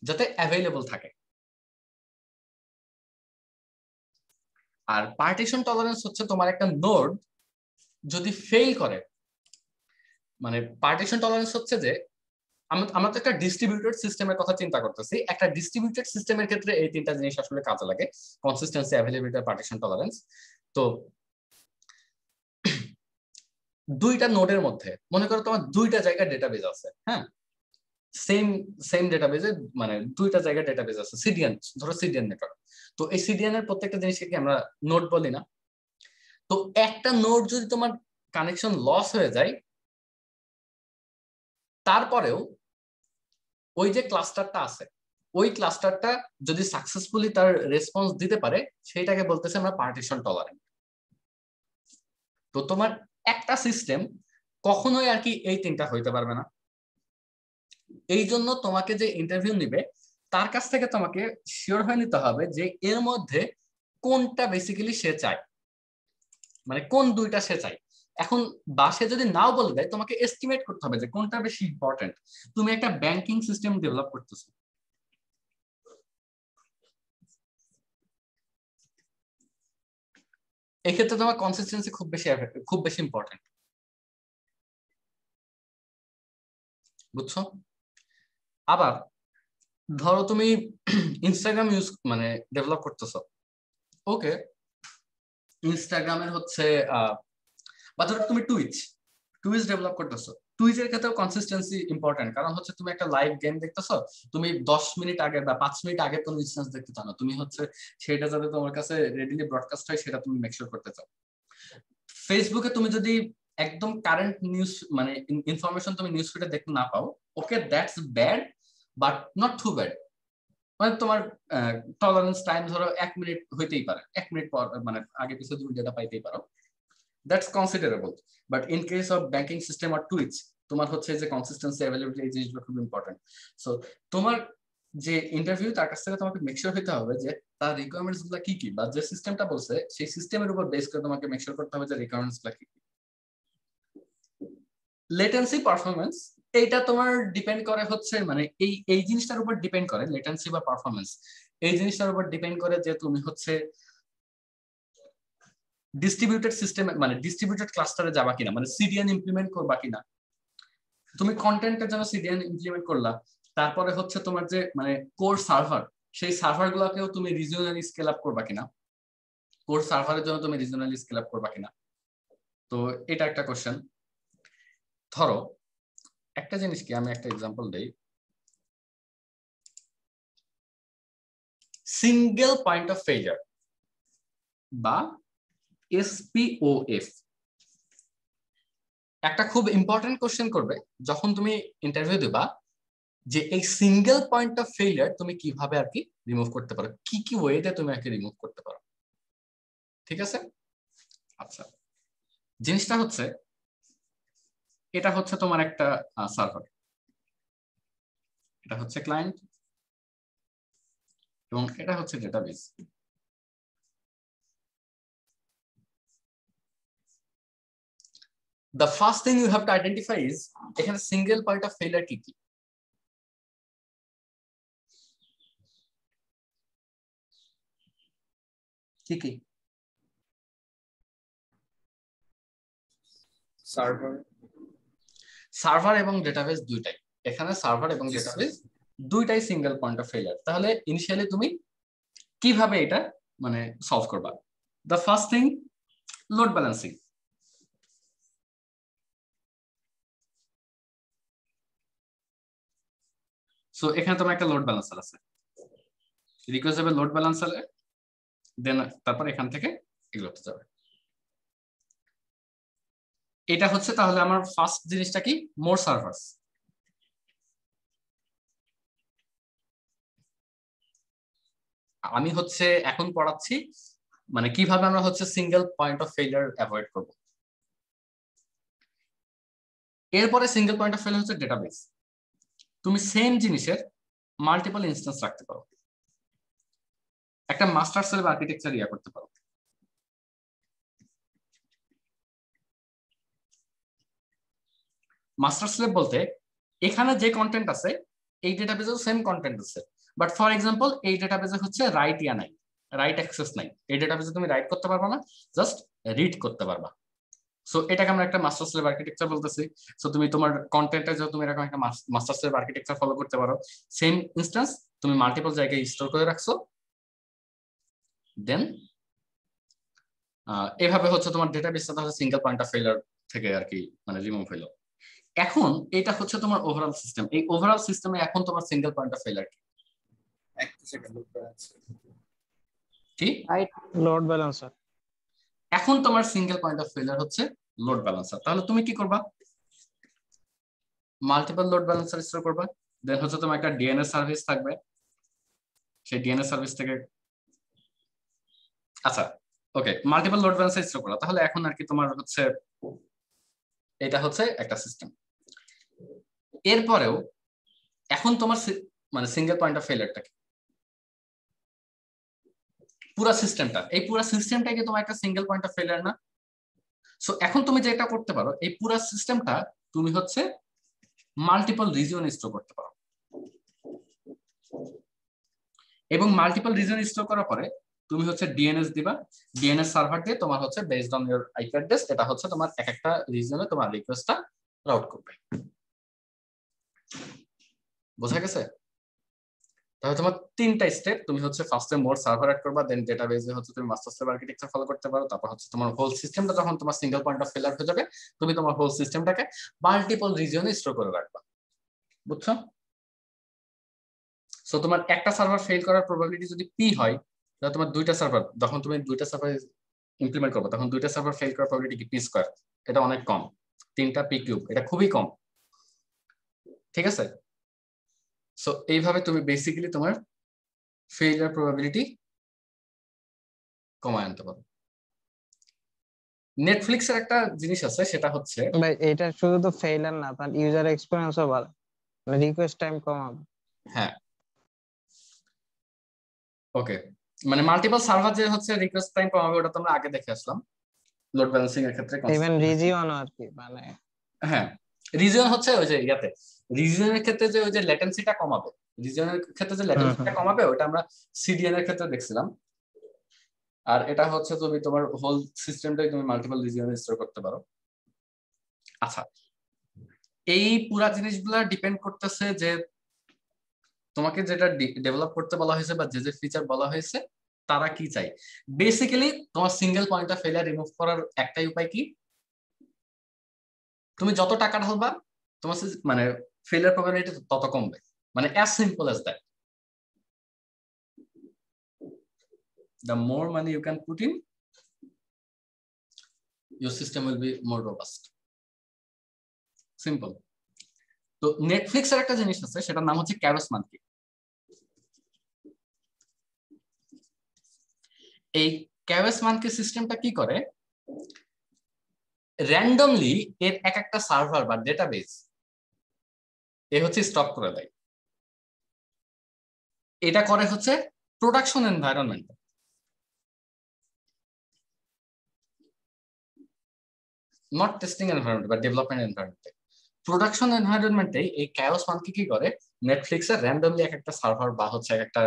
যাতে অ্যাভেইলেবল থাকে। আর পার্টিশন টলারেন্স হচ্ছে তোমার একটা নোড যদি ফেল করে, মানে পার্টিশন টলারেন্স হচ্ছে যে আমরা তো একটা ডিস্ট্রিবিউটেড সিস্টেমের কথা চিন্তা করতেছি। একটা ডিস্ট্রিবিউটেড সিস্টেমের ক্ষেত্রে এই তিনটা জিনিস আসলে কাজে লাগে, কনসিস্টেন্সি, অ্যাভেইলেবিলিটি আর পার্টিশন টলারেন্স। তো দুইটা নোডের মধ্যে মনে করো তোমার দুইটা জায়গায় ডেটাবেজ আছে, হ্যাঁ, সেম ডেটাবেজে মানে দুইটা জায়গায় ডেটাবেজ আছে, সিডিএন, ধরো সিডিএন নেটওয়ার্ক। তো এই সিডিএন এর প্রত্যেকটা জিনিসকে কি আমরা নোড বলি না? তো একটা নোড যদি তোমার কানেকশন লস হয়ে যায় তারপরেও ওই যে ক্লাস্টারটা আছে ওই ক্লাস্টারটা যদি সাকসেসফুলি তার রেসপন্স দিতে পারে সেইটাকে বলতেছে আমরা পার্টিশন টলারেন্ট। তো তোমার একটা সিস্টেম কখনোই আর কি এই তিনটা হইতে পারবে না। এই জন্য তোমাকে যে ইন্টারভিউ নিবে তার কাছ থেকে তোমাকে শিওর হয়ে নিতে হবে যে এর মধ্যে কোনটা বেসিক্যালি সে চায়, মানে কোন দুইটা সে চায়। এখন বাসে যদি নাও বলে দেয়, তোমাকে এস্টিমেট করতে হবে যে কোনটা বেশি ইম্পর্টেন্ট। তুমি একটা ব্যাংকিং সিস্টেম ডেভেলপ করতেছো, এক্ষেত্রে তোমার কনসিস্টেন্সি খুব বেশি ইম্পর্টেন্ট, বুঝছো? আবার ধরো তুমি ইনস্টাগ্রাম মানে ডেভেলপ করতেছো, ওকে, ইনস্টাগ্রামের হচ্ছে বা ধরো তুমি টুইচ ডেভেলপ করতেছো। টুইচের ক্ষেত্রেও কনসিস্টেন্সি ইম্পর্টেন্ট, কারণ হচ্ছে তুমি একটা লাইভ গেম দেখতেছো, তুমি 10 মিনিট আগে বা 5 মিনিট আগে কোনো ইনস্ট্যান্স দেখতে চাও না, তুমি হচ্ছে সেটা যাতে তোমার কাছে রেডিলি ব্রডকাস্ট হয় সেটা তুমি মেক শিওর করতে চাও। ফেসবুকে তুমি যদি একদম কারেন্ট নিউজ মানে ইনফরমেশন তুমি নিউজ ফিডে দেখতে না পাও, okay, that's bad but not too bad. মানে তোমার টলারেন্স টাইম ধরো 1 মিনিট হইতেই পারে, 1 মিনিট পর মানে আগে পিছনে তুমি ডেটা পাইতেই পারো, that's considerable. But in case of banking system আর টুইচ, তোমার হচ্ছে যে কনসিস্টেন্সি, অ্যাভেলেবিলিটি, এই জিনিসগুলো খুব ইম্পর্টেন্ট। সো তোমার যে ইন্টারভিউ তার কাছ থেকে তোমাকে মেক শিওর হতে হবে যে তার রিকোয়ারমেন্টস গুলো কি কি, বা যে সিস্টেমটা বলছে সেই সিস্টেমের উপর বেস করে তোমাকে মেক শিওর করতে হবে যে রিকোয়ারমেন্টস গুলো কি কি। লেটেন্সি পারফরমেন্স, এইটা তোমার ডিপেন্ড করে হচ্ছে মানে এই জিনিসটার উপর ডিপেন্ড করে, লেটেন্সি বা পারফরমেন্স এই জিনিসটার উপর ডিপেন্ড করে যে তুমি হচ্ছে ডিস্ট্রিবিউটেড সিস্টেম মানে ডিস্ট্রিবিউটেড ক্লাস্টারে যাবা কিনা, মানে সিডিএন ইমপ্লিমেন্ট করবা কিনা। তুমি কন্টেন্টের জন্য সিডিএন ইমপ্লিমেন্ট করলা, তারপরে হচ্ছে তোমার যে মানে কোর সার্ভার, সেই সার্ভার গুলোকেও তুমি রিজিওনালি স্কেল আপ করবা কিনা, কোর সার্ভারের জন্য তুমি রিজিওনালি স্কেল আপ করবা কিনা। তো এটা একটা কোশ্চেন। ধরো একটা জিনিস কি, আমি একটা এক্সাম্পল দেই, সিঙ্গেল পয়েন্ট অফ ফেইলিয়ার বা SPOF একটা খুব ইম্পর্টেন্ট কোশ্চেন করবে যখন তুমি ইন্টারভিউ দিবা, যে এই সিঙ্গেল পয়েন্ট অফ ফেইলিয়ার তুমি কিভাবে আর কি রিমুভ করতে পারো, কি কি ওয়েতে তুমি আর কি রিমুভ করতে পারো। ঠিক আছে? আচ্ছা, জিনিসটা হচ্ছে এটা হচ্ছে তোমার একটা সার্ভার, এটা হচ্ছে ক্লায়েন্ট এবং এটা হচ্ছে database. The first thing you have to identify is এখানে সিঙ্গেল পয়েন্ট অফ ফেইলিয়ার কি কি। কি কি? সার্ভার এবং ডেটাবেস দুইটাই, এখানে সার্ভার এবং ডেটাবেস দুইটাই সিঙ্গেল পয়েন্ট অফ ফেইলিয়ার। তাহলে ইনিশিয়ালি তুমি কিভাবে এটা মানে সলভ করবা? The first thing, load balancing. So এখানে তোমার একটা লোড ব্যালেন্সার আছে, রিকোয়েস্ট যাবে লোড ব্যালেন্সারে, দেন তারপর এখান থেকে এগুলোতে যাবে। এটা হচ্ছে তাহলে আমার ফার্স্ট জিনিসটা কি, মোর সার্ভার্স। আমি হচ্ছে এখন পড়াচ্ছি মানে কিভাবে আমরা হচ্ছে single point of failure avoid করব। এরপরে সিঙ্গেল পয়েন্ট অফ ফেইলিয়ার হচ্ছে ডেটাবেস। তুমি সেম জিনিসের মাল্টিপল ইনস্ট্যান্স রাখতে পারো, একটা মাস্টার স্লেভ আর্কিটেকচার ইয়া করতে পারো। মাস্টার স্লেভ বলতে এখানে যে কন্টেন্ট আছে এই ডেটাবেজেও সেম কন্টেন্ট আছে, বাট ফর এক্সাম্পল এই ডেটাবেজে হচ্ছে রাইট ইয়া নাই, রাইট অ্যাক্সেস নাই, এই ডেটাবেজে তুমি রাইট করতে পারবা না, জাস্ট রিড করতে পারবা। সো এটাকে আমরা একটা মাস্টার স্লেভ আর্কিটেকচার বলতেছি। সো তুমি তোমার কন্টেন্টে যদি তুমি এরকম একটা মাস্টার স্লেভ আর্কিটেকচার ফলো করতে পারো, সেম ইনস্ট্যান্স তুমি মাল্টিপল জায়গায় স্টোর করে রাখছো, দেন এভাবে হচ্ছে তোমার ডেটাবেসটা তাহলে সিঙ্গেল পয়েন্ট অফ ফেইলিয়ার থেকে আর কি মানে রিমুভ হইলো। এখন এটা হচ্ছে তোমার ওভারঅল সিস্টেম। এই ওভারঅল সিস্টেমে এখন তোমার সিঙ্গেল পয়েন্ট অফ ফেইলিয়ার কি? একটা সেকেন্ড কি? Load balancer. এখন তোমার সিঙ্গেল পয়েন্ট অফ ফেইলিয়ার হচ্ছে লোড ব্যালেন্সার। তাহলে তুমি কি করবা? মাল্টিপল লোড ব্যালেন্সার স্টোর করবা, দেন হচ্ছে তোমার একটা ডিএনএস সার্ভিস থাকবে, সেই ডিএনএস সার্ভিস থেকে আচ্ছা ওকে, মাল্টিপল লোড ব্যালেন্সার স্টোর করা, তাহলে এখন আর কি তোমার হচ্ছে এটা হচ্ছে একটা সিস্টেম। এরপরেও এখন তোমার মানে সিঙ্গেল পয়েন্ট অফ ফেলিয়ারটা কি, পুরো সিস্টেমটা, এই পুরো সিস্টেমটা কি তোমার একটা সিঙ্গেল পয়েন্ট অফ ফেলিয়ার না? সো এখন তুমি যেটা করতে পারো, এই পুরো সিস্টেমটা তুমি হচ্ছে মাল্টিপল রিজিয়ন স্টোর করতে পারো, এবং মাল্টিপল রিজন স্টোর করার পরে তুমি হচ্ছে ডিএনএস দিবা, ডিএনএস সার্ভার দিয়ে তোমার হচ্ছে based on your IP address এটা হচ্ছে তোমার এক একটা রিজনে তোমার রিকোয়েস্টটা রাউট করবে। বোঝা গেছে? তাহলে তোমার তিনটা স্টেপ, তুমি হচ্ছে ফার্স্টে মোড সার্ভার অ্যাড করবা, দেন ডেটাবেজে হচ্ছে তুমি মাস্টার স্লেভ আর্কিটেকচার ফলো করতে পারো, তারপর হচ্ছে তোমার হোল সিস্টেমটা যখন তোমার সিঙ্গেল পয়েন্ট অফ ফেলিয়ার হয়ে যাবে, তুমি তোমার হোল সিস্টেমটাকে মাল্টিপল রিজনে স্টোর করে রাখবা। বুঝছো? সো তোমার একটা সার্ভার ফেল করার প্রবাবিলিটি যদি পি হয়, তাহলে তোমার দুইটা সার্ভার, যখন তুমি দুইটা সার্ভার ইমপ্লিমেন্ট করবে তখন দুইটা সার্ভার ফেল করার প্রবাবিলিটি কি পি স্কয়ার, এটা অনেক কম। তিনটা পি কিউব, এটা খুবই কম। ঠিক আছে? সো এইভাবে তুমি বেসিক্যালি তোমার ফেলিয়ার প্রবাবিলিটি কমায় আনতে পারো। নেটফ্লিক্সের একটা জিনিস আছে, সেটা হচ্ছে ভাই এটা শুধু তো ফেইলার না, তার ইউজার এক্সপেরিয়েন্সও ভালো, রিকোয়েস্ট টাইম কমাবে। হ্যাঁ, ওকে, মানে মাল্টিপল সার্ভার যে হচ্ছে রিকোয়েস্ট টাইম কমাবে, ওটা তো আমরা আগে দেখে আসলাম লোড ব্যালেন্সিং এর ক্ষেত্রে। ইভেন রিজিওন আর কি, মানে হ্যাঁ, রিজিয়ন হচ্ছে ওই যে ইয়াতে, রিজিয়নের ক্ষেত্রে যে ওই যে ল্যাটেন্সিটা কমাবে, রিজিয়নের ক্ষেত্রে যে ল্যাটেন্সিটা কমাবে ওটা আমরা সিডিএন এর ক্ষেত্রে দেখছিলাম। আর এটা হচ্ছে তুমি তোমার হোল সিস্টেমটাই তুমি মাল্টিপল রিজিয়নে স্টোর করতে পারো। আচ্ছা, এই পুরা জিনিসগুলা ডিপেন্ড করতেছে যে তোমাকে যেটা ডেভেলপ করতে বলা হয়েছে বা যে যে ফিচার বলা হয়েছে তারা কি চাই। বেসিক্যালি তোমার single point of failure remove করার একটাই উপায় কি, তুমি যত টাকা ঢালবা তোমার মানে ফেলিয়ার প্রবাবিলিটি তত কমবে, মানে as simple as that. The more money you can put in, your system will be more robust. Simple. তো নেটফ্লিক্স এর একটা জিনিস আছে, সেটার নাম হচ্ছে ক্যারোস মানকি। এই ক্যারোস মানকি সিস্টেমটা কি করে, র্যান্ডমলি এর এক একটা সার্ভার বা ডেটাবেস এ হচ্ছে স্টপ করে দেয়। এটা করে হচ্ছে production environment, not testing environment বা ডেভেলপমেন্ট এনভায়রনমেন্টে। প্রোডাকশন এনভায়রনমেন্টে এই ক্যারোস মানকি কি করে, নেটফ্লিক্স এর র্যান্ডমলি এক একটা সার্ভার বা হচ্ছে এক একটা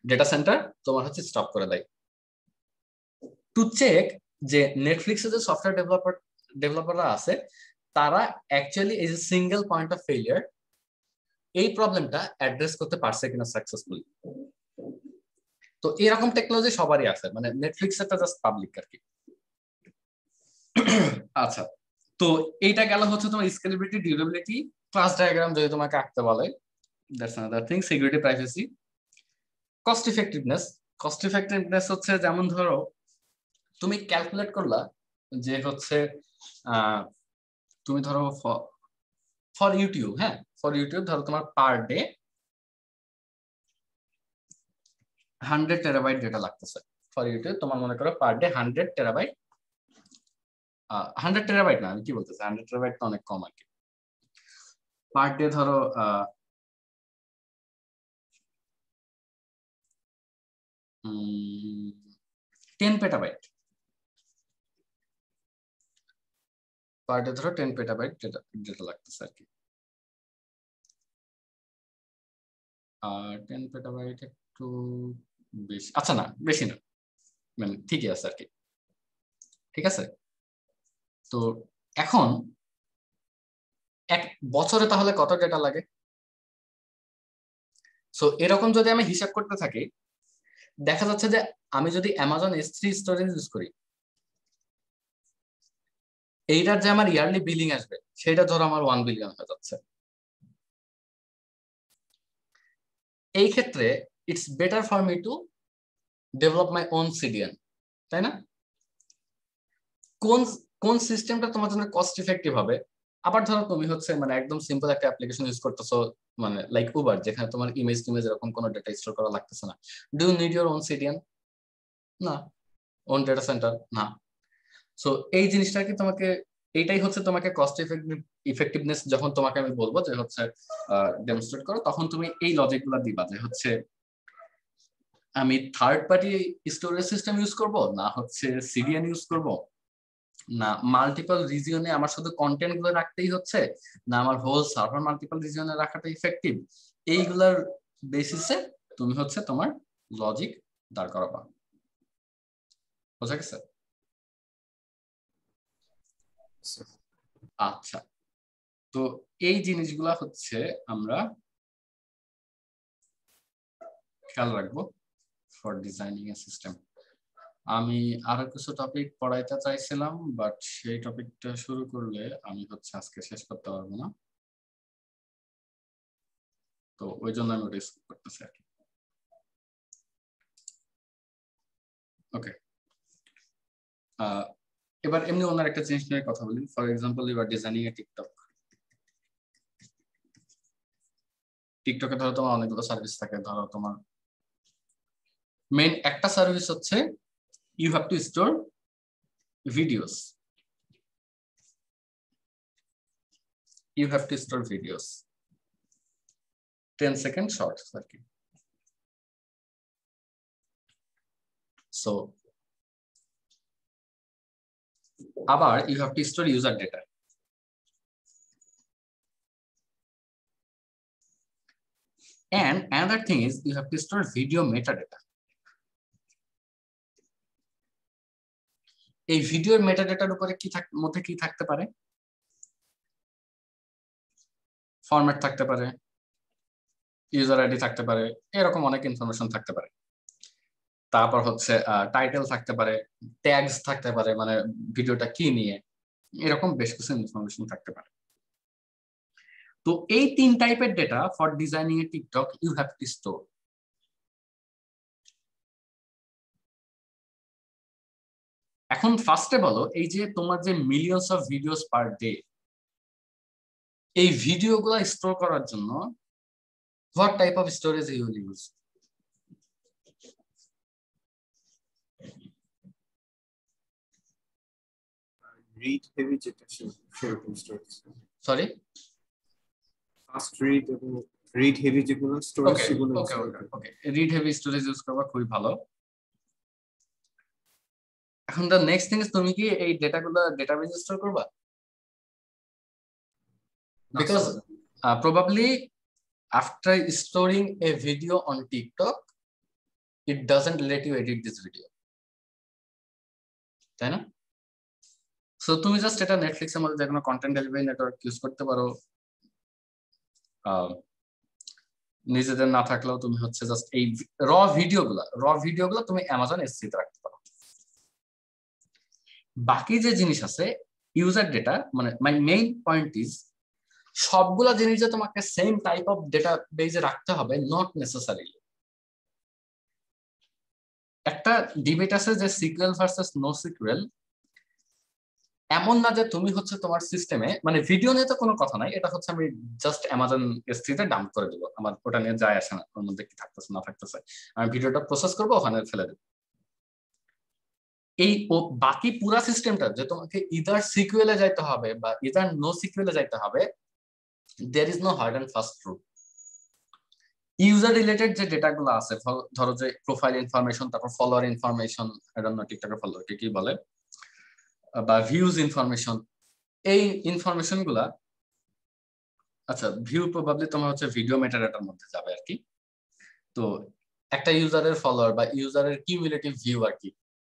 ডেটা সেন্টার তোমার হচ্ছে স্টপ করে দেয়, টু চেক যে নেটফ্লিক্সের যে সফটওয়্যার ডেভেলপাররা আছে তারা অ্যাকচুয়ালি এই যে সিঙ্গেল পয়েন্ট অফ ফেলিয়ার এই প্রবলেমটা অ্যাড্রেস করতে পারছে কিনা সাকসেসফুলি। তো এরকম টেকনোলজি সবারই আছে, মানে নেটফ্লিক্স একটা জাস্ট পাবলিক আর কি। আচ্ছা, তো এইটা গেল হচ্ছে তোমার স্কেলেবিলিটি, ডিউরেবিলিটি, ক্লাস ডায়াগ্রাম যদি তোমাকে আঁকতে বলে, that's another thing. Security, privacy, cost effectiveness. Cost effectiveness হচ্ছে যেমন ধরো তুমি ক্যালকুলেট করলা যে হচ্ছে তুমি ধরো ফর ইউটিউব, হ্যাঁ ফর ইউটিউব ধরো তোমার পার ডে 100 টেরাবাইট ডেটা লাগতেছে ফর ইউটিউব। তোমার মনে করো পার ডে 100 টেরাবাইট, 100 টেরাবাইট না, আমি কি বলতেছি, 100 টেরাবাইট তো অনেক কম আর কি। পার ডে ধরো 10 পেটাবাইট, পার ডে ধরো 10 পেটাবাইট ডেটা লাগতেছে আর কি। 10 পেটাবাইট একটু বেশি, আচ্ছা না বেশি না, মানে ঠিকই আছে আর কি। ঠিক আছে, তো এখন এক বছরে তাহলে কত ডেটা লাগে? সো এরকম যদি আমি হিসাব করতে থাকি, দেখা যাচ্ছে যে আমি যদি অ্যামাজন S3 স্টোরেজ ইউজ করি, এইটার যে আমার ইয়ারলি বিলিং আসবে সেটা ধরো আমার 1 বিলিয়ন হয়ে যাচ্ছে। এই ক্ষেত্রে it's better for me to develop my own CDN, তাই না? কোন সিস্টেমটা তোমার জন্য কস্ট ইফেক্টিভ হবে? আবার ধরো তুমি হচ্ছে মানে একদম সিম্পল একটা অ্যাপ্লিকেশন ইউজ করতেছো, মানে লাইক উবার, যেখানে তোমার ইমেজ এরকম কোনো ডেটা স্টোর করা লাগতেছে না। Do you need your own CDN? না। ওন ডেটা সেন্টার না। সো এই জিনিসটা কি তোমাকে, এইটাই হচ্ছে তোমাকে কস্ট ইফেক্টিভনেস যখন তোমাকে আমি বলবো যে হচ্ছে ডেমনস্ট্রেট করো, তখন তুমি এই লজিকগুলো দিবা যে হচ্ছে আমি third party storage system use করব, না হচ্ছে সিডিএন ইউজ করব, না মাল্টিপল রিজিয়নে আমার শুধু কন্টেন্ট গুলো রাখতেই হচ্ছে, না আমার হোল সার্ভার মাল্টিপল রিজিয়নে রাখাটা ইফেক্টিভ। এইগুলার বেসিসে তুমি হচ্ছে তোমার লজিক দাঁড় করাবা। বোঝা গেছে? আচ্ছা, তো এই জিনিসগুলা হচ্ছে আমরা খেয়াল রাখবো ফর ডিজাইনিং এ সিস্টেম। আমি আরো কিছু টপিক পড়াইতে চাইছিলাম, বাট সেই টপিকটা শুরু করলে আমি হচ্ছে আজকে শেষ করতে পারবো না, তো ওই জন্য আমি ওটা স্কিপ করতেছি আর কি। ওকে, এবার এমনি অন্য একটা জিনিস নিয়ে কথা বলি। For example, you are designing a TikTok. টিকটকে ধরো তোমার অনেকগুলো সার্ভিস থাকে। ধরো তোমার মেইন একটা সার্ভিস হচ্ছে you have to store videos. You have to store videos 10-second shorts আর কি। So আবার you have to store user data. And another thing is you have to store video metadata. এই ভিডিওর মেটাডাটার উপরে মধ্যে কি থাকতে পারে? ফরম্যাট থাকতে পারে, ইউজার আইডি থাকতে পারে, এরকম অনেক ইনফরমেশন থাকতে পারে। তারপর হচ্ছে টাইটেল থাকতে পারে, ট্যাগস থাকতে পারে, মানে ভিডিওটা কি নিয়ে, এরকম বেশ কিছু ইনফরমেশন থাকতে পারে। তো এই 3 টাইপের data for designing a TikTok you have to store. এখন ফার্স্টে বলো, এই যে তোমার যে millions of videos per day, এই ভিডিওগুলো স্টোর করার জন্য what type of storage you will use? Read heavy যেটা সেরকম স্টোরেজ। সরি, ফাস্ট রিড এবং রিড হেভি যেগুলো স্টোরেজ সেগুলো। Okay okay okay, read heavy storage use করবা, খুবই ভালো। এখন দ্য নেক্সট থিং ইজ, তুমি কি এই ডেটাগুলো ডেটাবেজে স্টোর করবা? Because probably after storing a video on TikTok, it doesn't let you edit this video, তাই না? সো তুমি জাস্ট এটা নেটফ্লিক্সের মধ্যে যে কোনো কন্টেন্ট ডেলিভারি নেটওয়ার্ক ইউজ করতে পারো। নিজেদের না থাকলেও তুমি হচ্ছে জাস্ট এই র ভিডিওগুলো তুমি অ্যামাজন এসসি তে রাখতে পারো। বাকি যে জিনিস আছে ইউজার ডেটা, মানে মাই মেইন পয়েন্ট ইজ সবগুলা জিনিস যে তোমাকে সেম টাইপ অফ ডেটা বেজে রাখতে হবে, নট নেসেসারিলি। একটা ডিবেট আছে যে সিকুয়েল ভার্সেস নো সিকুয়েল। এমন না যে তুমি হচ্ছে তোমার সিস্টেমে, মানে ভিডিও নিয়ে তো কোনো কথা নাই, এটা হচ্ছে আমি জাস্ট অ্যামাজন এসসিতে ডাম্প করে দেবো, আমার ওটা নিয়ে যায় আসে না, ওর মধ্যে কি থাকতেছে না থাকতেছে, আমি ভিডিওটা প্রসেস করবো, ওখানে ফেলে দেবো। এই বাকি পুরা সিস্টেমটা যে তোমাকে ইদার সিকুয়েলে যাইতে হবে বা ইদার নো সিকুয়েলে যাইতে হবে, there is no hard and fast rule. User related যে ডেটাগুলো আছে, ধরো যে প্রোফাইল ইনফরমেশন, তারপর follower information, I don't know টিকটকের ফলোয়ারকে কি বলে, বা ভিউজ ইনফরমেশন, এই ইনফরমেশন গুলা, আচ্ছা ভিউ প্রবাবলি তোমার হচ্ছে ভিডিও মেটাডাটার মধ্যে যাবে আর কি। তো একটা ইউজারের ফলোয়ার বা ইউজারের কিউমুলেটিভ ভিউ আর কি,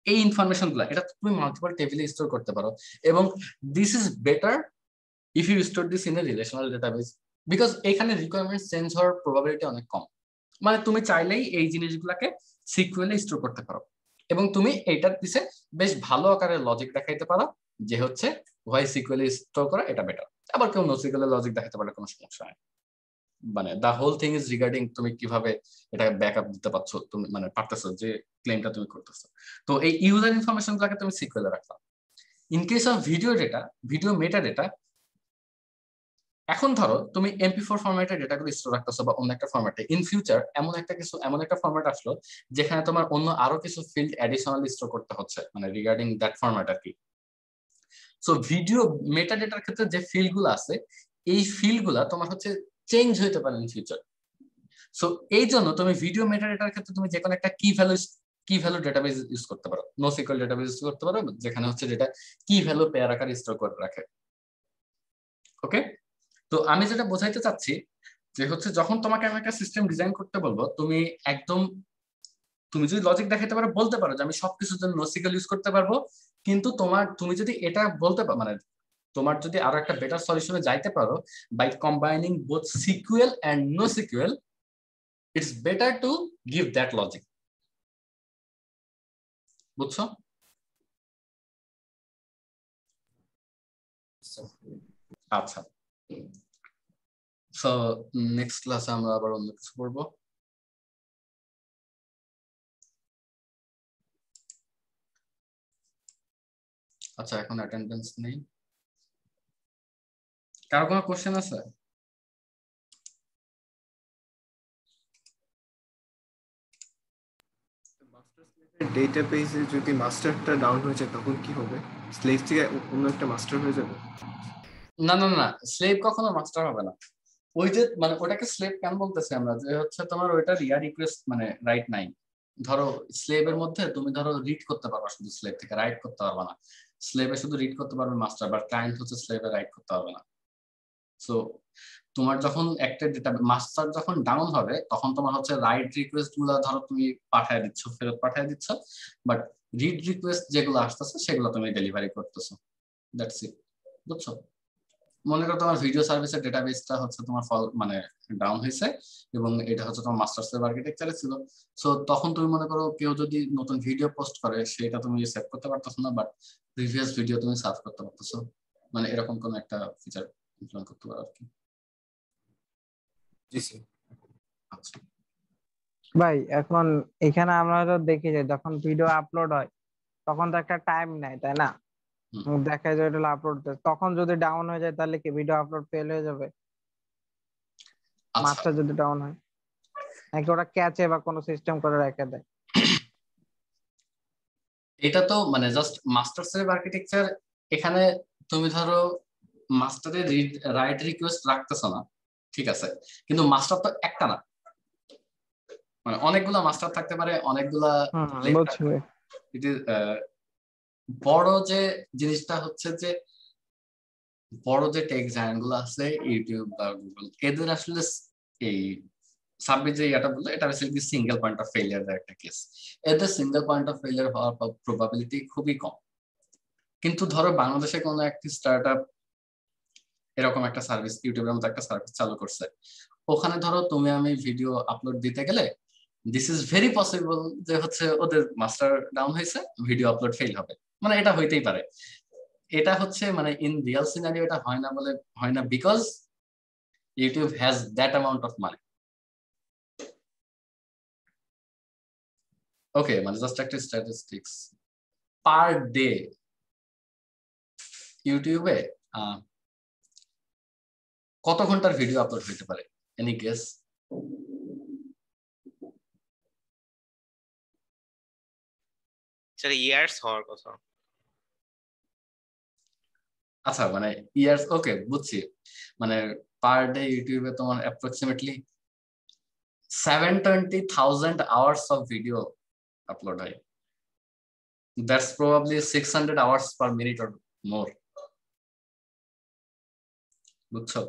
এই ইনফরমেশন গুলা এটা তুমি মাল্টিপল টেবিলে স্টোর করতে পারো। এবং this is better if you store this in a relational database, because এখানে রিকোয়ারমেন্ট চেঞ্জ হওয়ার প্রবাবিলিটি অনেক কম। মানে তুমি চাইলেই এই জিনিসগুলোকে সিকুয়েলে স্টোর করতে পারো, এবং তুমি এইটার পিছে বেশ ভালো আকারে লজিক দেখাইতে পারো যে হচ্ছে হোয়াই সিকুয়েলে স্টোর করা এটা বেটার। আবার কেউ নো সিকুয়েলে লজিক দেখাতে পারলে কোনো সমস্যা নেই। মানে the whole thing is regarding তুমি কিভাবে এটা ব্যাকআপ দিতে পারছো, তুমি মানে পারতেছো যে ক্লেমটা তুমি করতেছো। তো এই ইউজার ইনফরমেশন গুলোকে তুমি সিকুয়েলে রাখলাম। In case of video data, video meta data, এখন ধরো তুমি MP4 ফরম্যাটে ডেটাগুলো স্টোর রাখতেছো বা অন্য একটা ফরম্যাটে, ইন ফিউচার এমন একটা ফরম্যাট আসলো যেখানে তোমার অন্য আরো কিছু ফিল্ড অ্যাডিশনালি স্টোর করতে হচ্ছে, মানে রিগার্ডিং দ্যাট ফরম্যাট আর কি। সো ভিডিও মেটা ডেটার ক্ষেত্রে যে ফিল্ড গুলো আছে, এই ফিল্ড গুলা তোমার হচ্ছে চেঞ্জ হইতে পারে ইন ফিউচার। সো এই জন্য তুমি ভিডিও মেটা ডেটার ক্ষেত্রে তুমি যে কোনো একটা কি ভ্যালু ডেটাবেস ইউজ করতে পারো, NoSQL ডেটাবেস ইউজ করতে পারো, যেখানে হচ্ছে যেটা কি ভ্যালু পেয়ার আকারে স্টোর করে রাখে। ওকে, তো আমি যেটা বোঝাইতে চাচ্ছি যে হচ্ছে যখন তোমাকে আমি একটা সিস্টেম ডিজাইন করতে বলবো, তুমি যদি লজিক দেখাতে পারো, বলতে পারো যে আমি সবকিছুর জন্য NoSQL ইউজ করতে পারবো, কিন্তু তুমি যদি এটা বলতে পারো, মানে তোমার যদি আরো একটা বেটার সলিউশনে যাইতে পারো by combining both SQL and NoSQL, it's better to give that logic. বুঝছো? আচ্ছা, সো নেক্সট ক্লাসে আমরা আবার অন্য কিছু পড়বো। আচ্ছা, এখন অ্যাটেন্ডেন্স নেই, কারো কোনো কোশ্চেন আছে? ডেটাবেসে যদি মাস্টারটা ডাউন হয়ে যায় তখন কি হবে? স্লেভ থেকে অন্য একটা মাস্টার হয়ে যাবে? না না না, স্লেভ কখনো মাস্টার হবে না। ওই যে মানে ওটাকে স্লেভ কেন বলতেছি আমরা, যে হচ্ছে তোমার ওইটা রিকোয়েস্ট মানে রাইট নাই। ধরো স্লেভের মধ্যে তুমি ধরো রিড করতে পারবা শুধু, স্লেভ থেকে রাইট করতে পারবা না। স্লেভে শুধু রিড করতে পারবে মাস্টার, বাট ক্লায়েন্ট হচ্ছে স্লেভে রাইট করতে পারবে না। সো তোমার যখন একটা ডেটা মাস্টার যখন ডাউন হবে, তখন তোমার হচ্ছে রাইট রিকোয়েস্ট গুলো ধরো তুমি পাঠিয়ে দিচ্ছ, ফেরত পাঠিয়ে দিচ্ছ, বাট রিড রিকোয়েস্ট যেগুলো আসতেছে সেগুলো তুমি ডেলিভারি করতেছো। That's it. বুঝছো? মনে করো তোমার ভিডিও সার্ভিসের ডেটাবেসটা হচ্ছে তোমার মানে ডাউন হয়েছে, এবং এটা হচ্ছে তোমার মাস্টার স্লেভ আর্কিটেকচারে ছিল। সো তখন তুমি মনে করো কেউ যদি নতুন ভিডিও পোস্ট করে, সেটা তুমি সেভ করতে পারতেছো না, বাট প্রিভিয়াস ভিডিও তুমি সার্ভ করতে পারতেছো। মানে এরকম কোন একটা ফিচার ইমপ্লিমেন্ট করতে পারো আর কি। জি স্যার। আচ্ছা ভাই, এখন এখানে আমরা তো দেখি যে যখন ভিডিও আপলোড হয় তখন তো একটা টাইম নেয়, তাই না? দেখা যায় এটা আপলোড, তখন যদি ডাউন হয়ে যায় তাহলে কি ভিডিও আপলোড ফেল হয়ে যাবে? মাস্টার যদি ডাউন হয়, নাকি ওরা ক্যাচে বা কোনো সিস্টেম করে রেখে দেয়? এটা তো মানে জাস্ট মাস্টার স্লেভ আর্কিটেকচার। এখানে তুমি ধরো মাস্টারের রাইট রিকোয়েস্ট রাখতেছ না, ঠিক আছে, কিন্তু মাস্টার তো একটা না, মানে অনেকগুলা মাস্টার থাকতে পারে, অনেকগুলা। বড় যে জিনিসটা হচ্ছে যে বড় যে টেক জায়ান্ট গুলো আছে, ইউটিউব বা গুগল, এদের আসলে এই সাবমিট যে এটা বললো, এটা basically single point of failure একটা কেস। এদের সিঙ্গেল পয়েন্ট অফ ফেলিয়ার হওয়ার প্রবাবিলিটি খুবই কম। কিন্তু ধরো বাংলাদেশে কোনো একটি স্টার্টআপ এরকম একটা সার্ভিস, ইউটিউবের মতো একটা সার্ভিস চালু করছে, ওখানে ধরো তুমি আমি ভিডিও আপলোড দিতে গেলে দিস ইজ ভেরি পসিবল যে হচ্ছে ওদের মাস্টার ডাউন হয়েছে, ভিডিও আপলোড ফেল হবে। মানে এটা হইতেই পারে। এটা হচ্ছে মানে ইন রিয়েল সিনারিও এটা হয় না because YouTube has that amount of money. Okay, মানে জাস্ট একটা স্ট্যাটিস্টিক্স, পার ডে ইউটিউবে কত ঘন্টার ভিডিও আপলোড হইতে পারে? Any guess? সেটা ইয়ার্স হওয়ার কথা। আচ্ছা, মানে ইয়ার্স, ওকে বুঝছি। মানে পার ডে ইউটিউবে তোমার approximately 720,000 hours of video upload হয়। That's probably 600 hours per minute or more. বুঝছো?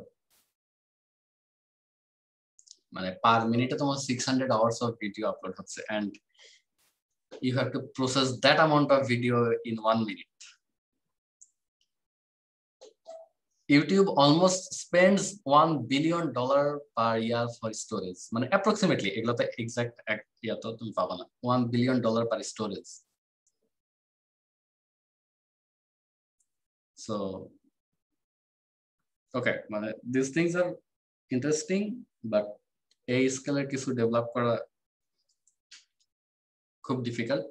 মানে পার মিনিটে তোমার 600 আওয়ার্স অফ ভিডিও আপলোড হচ্ছে, and you have to process that amount of video in 1 minute. YouTube almost spends $1 billion per year for storage. মানে approximately, এগুলোতে exact ইয়া তো তুমি পাবা না, $1 billion per storage. So okay, মানে these things are interesting, but এই স্কেলের কিছু ডেভেলপ করা খুব ডিফিকাল্ট।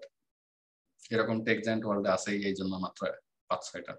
এরকম টেক জায়ান্ট ওয়ার্ল্ডে আছে এই জন্য মাত্র 5-6টা।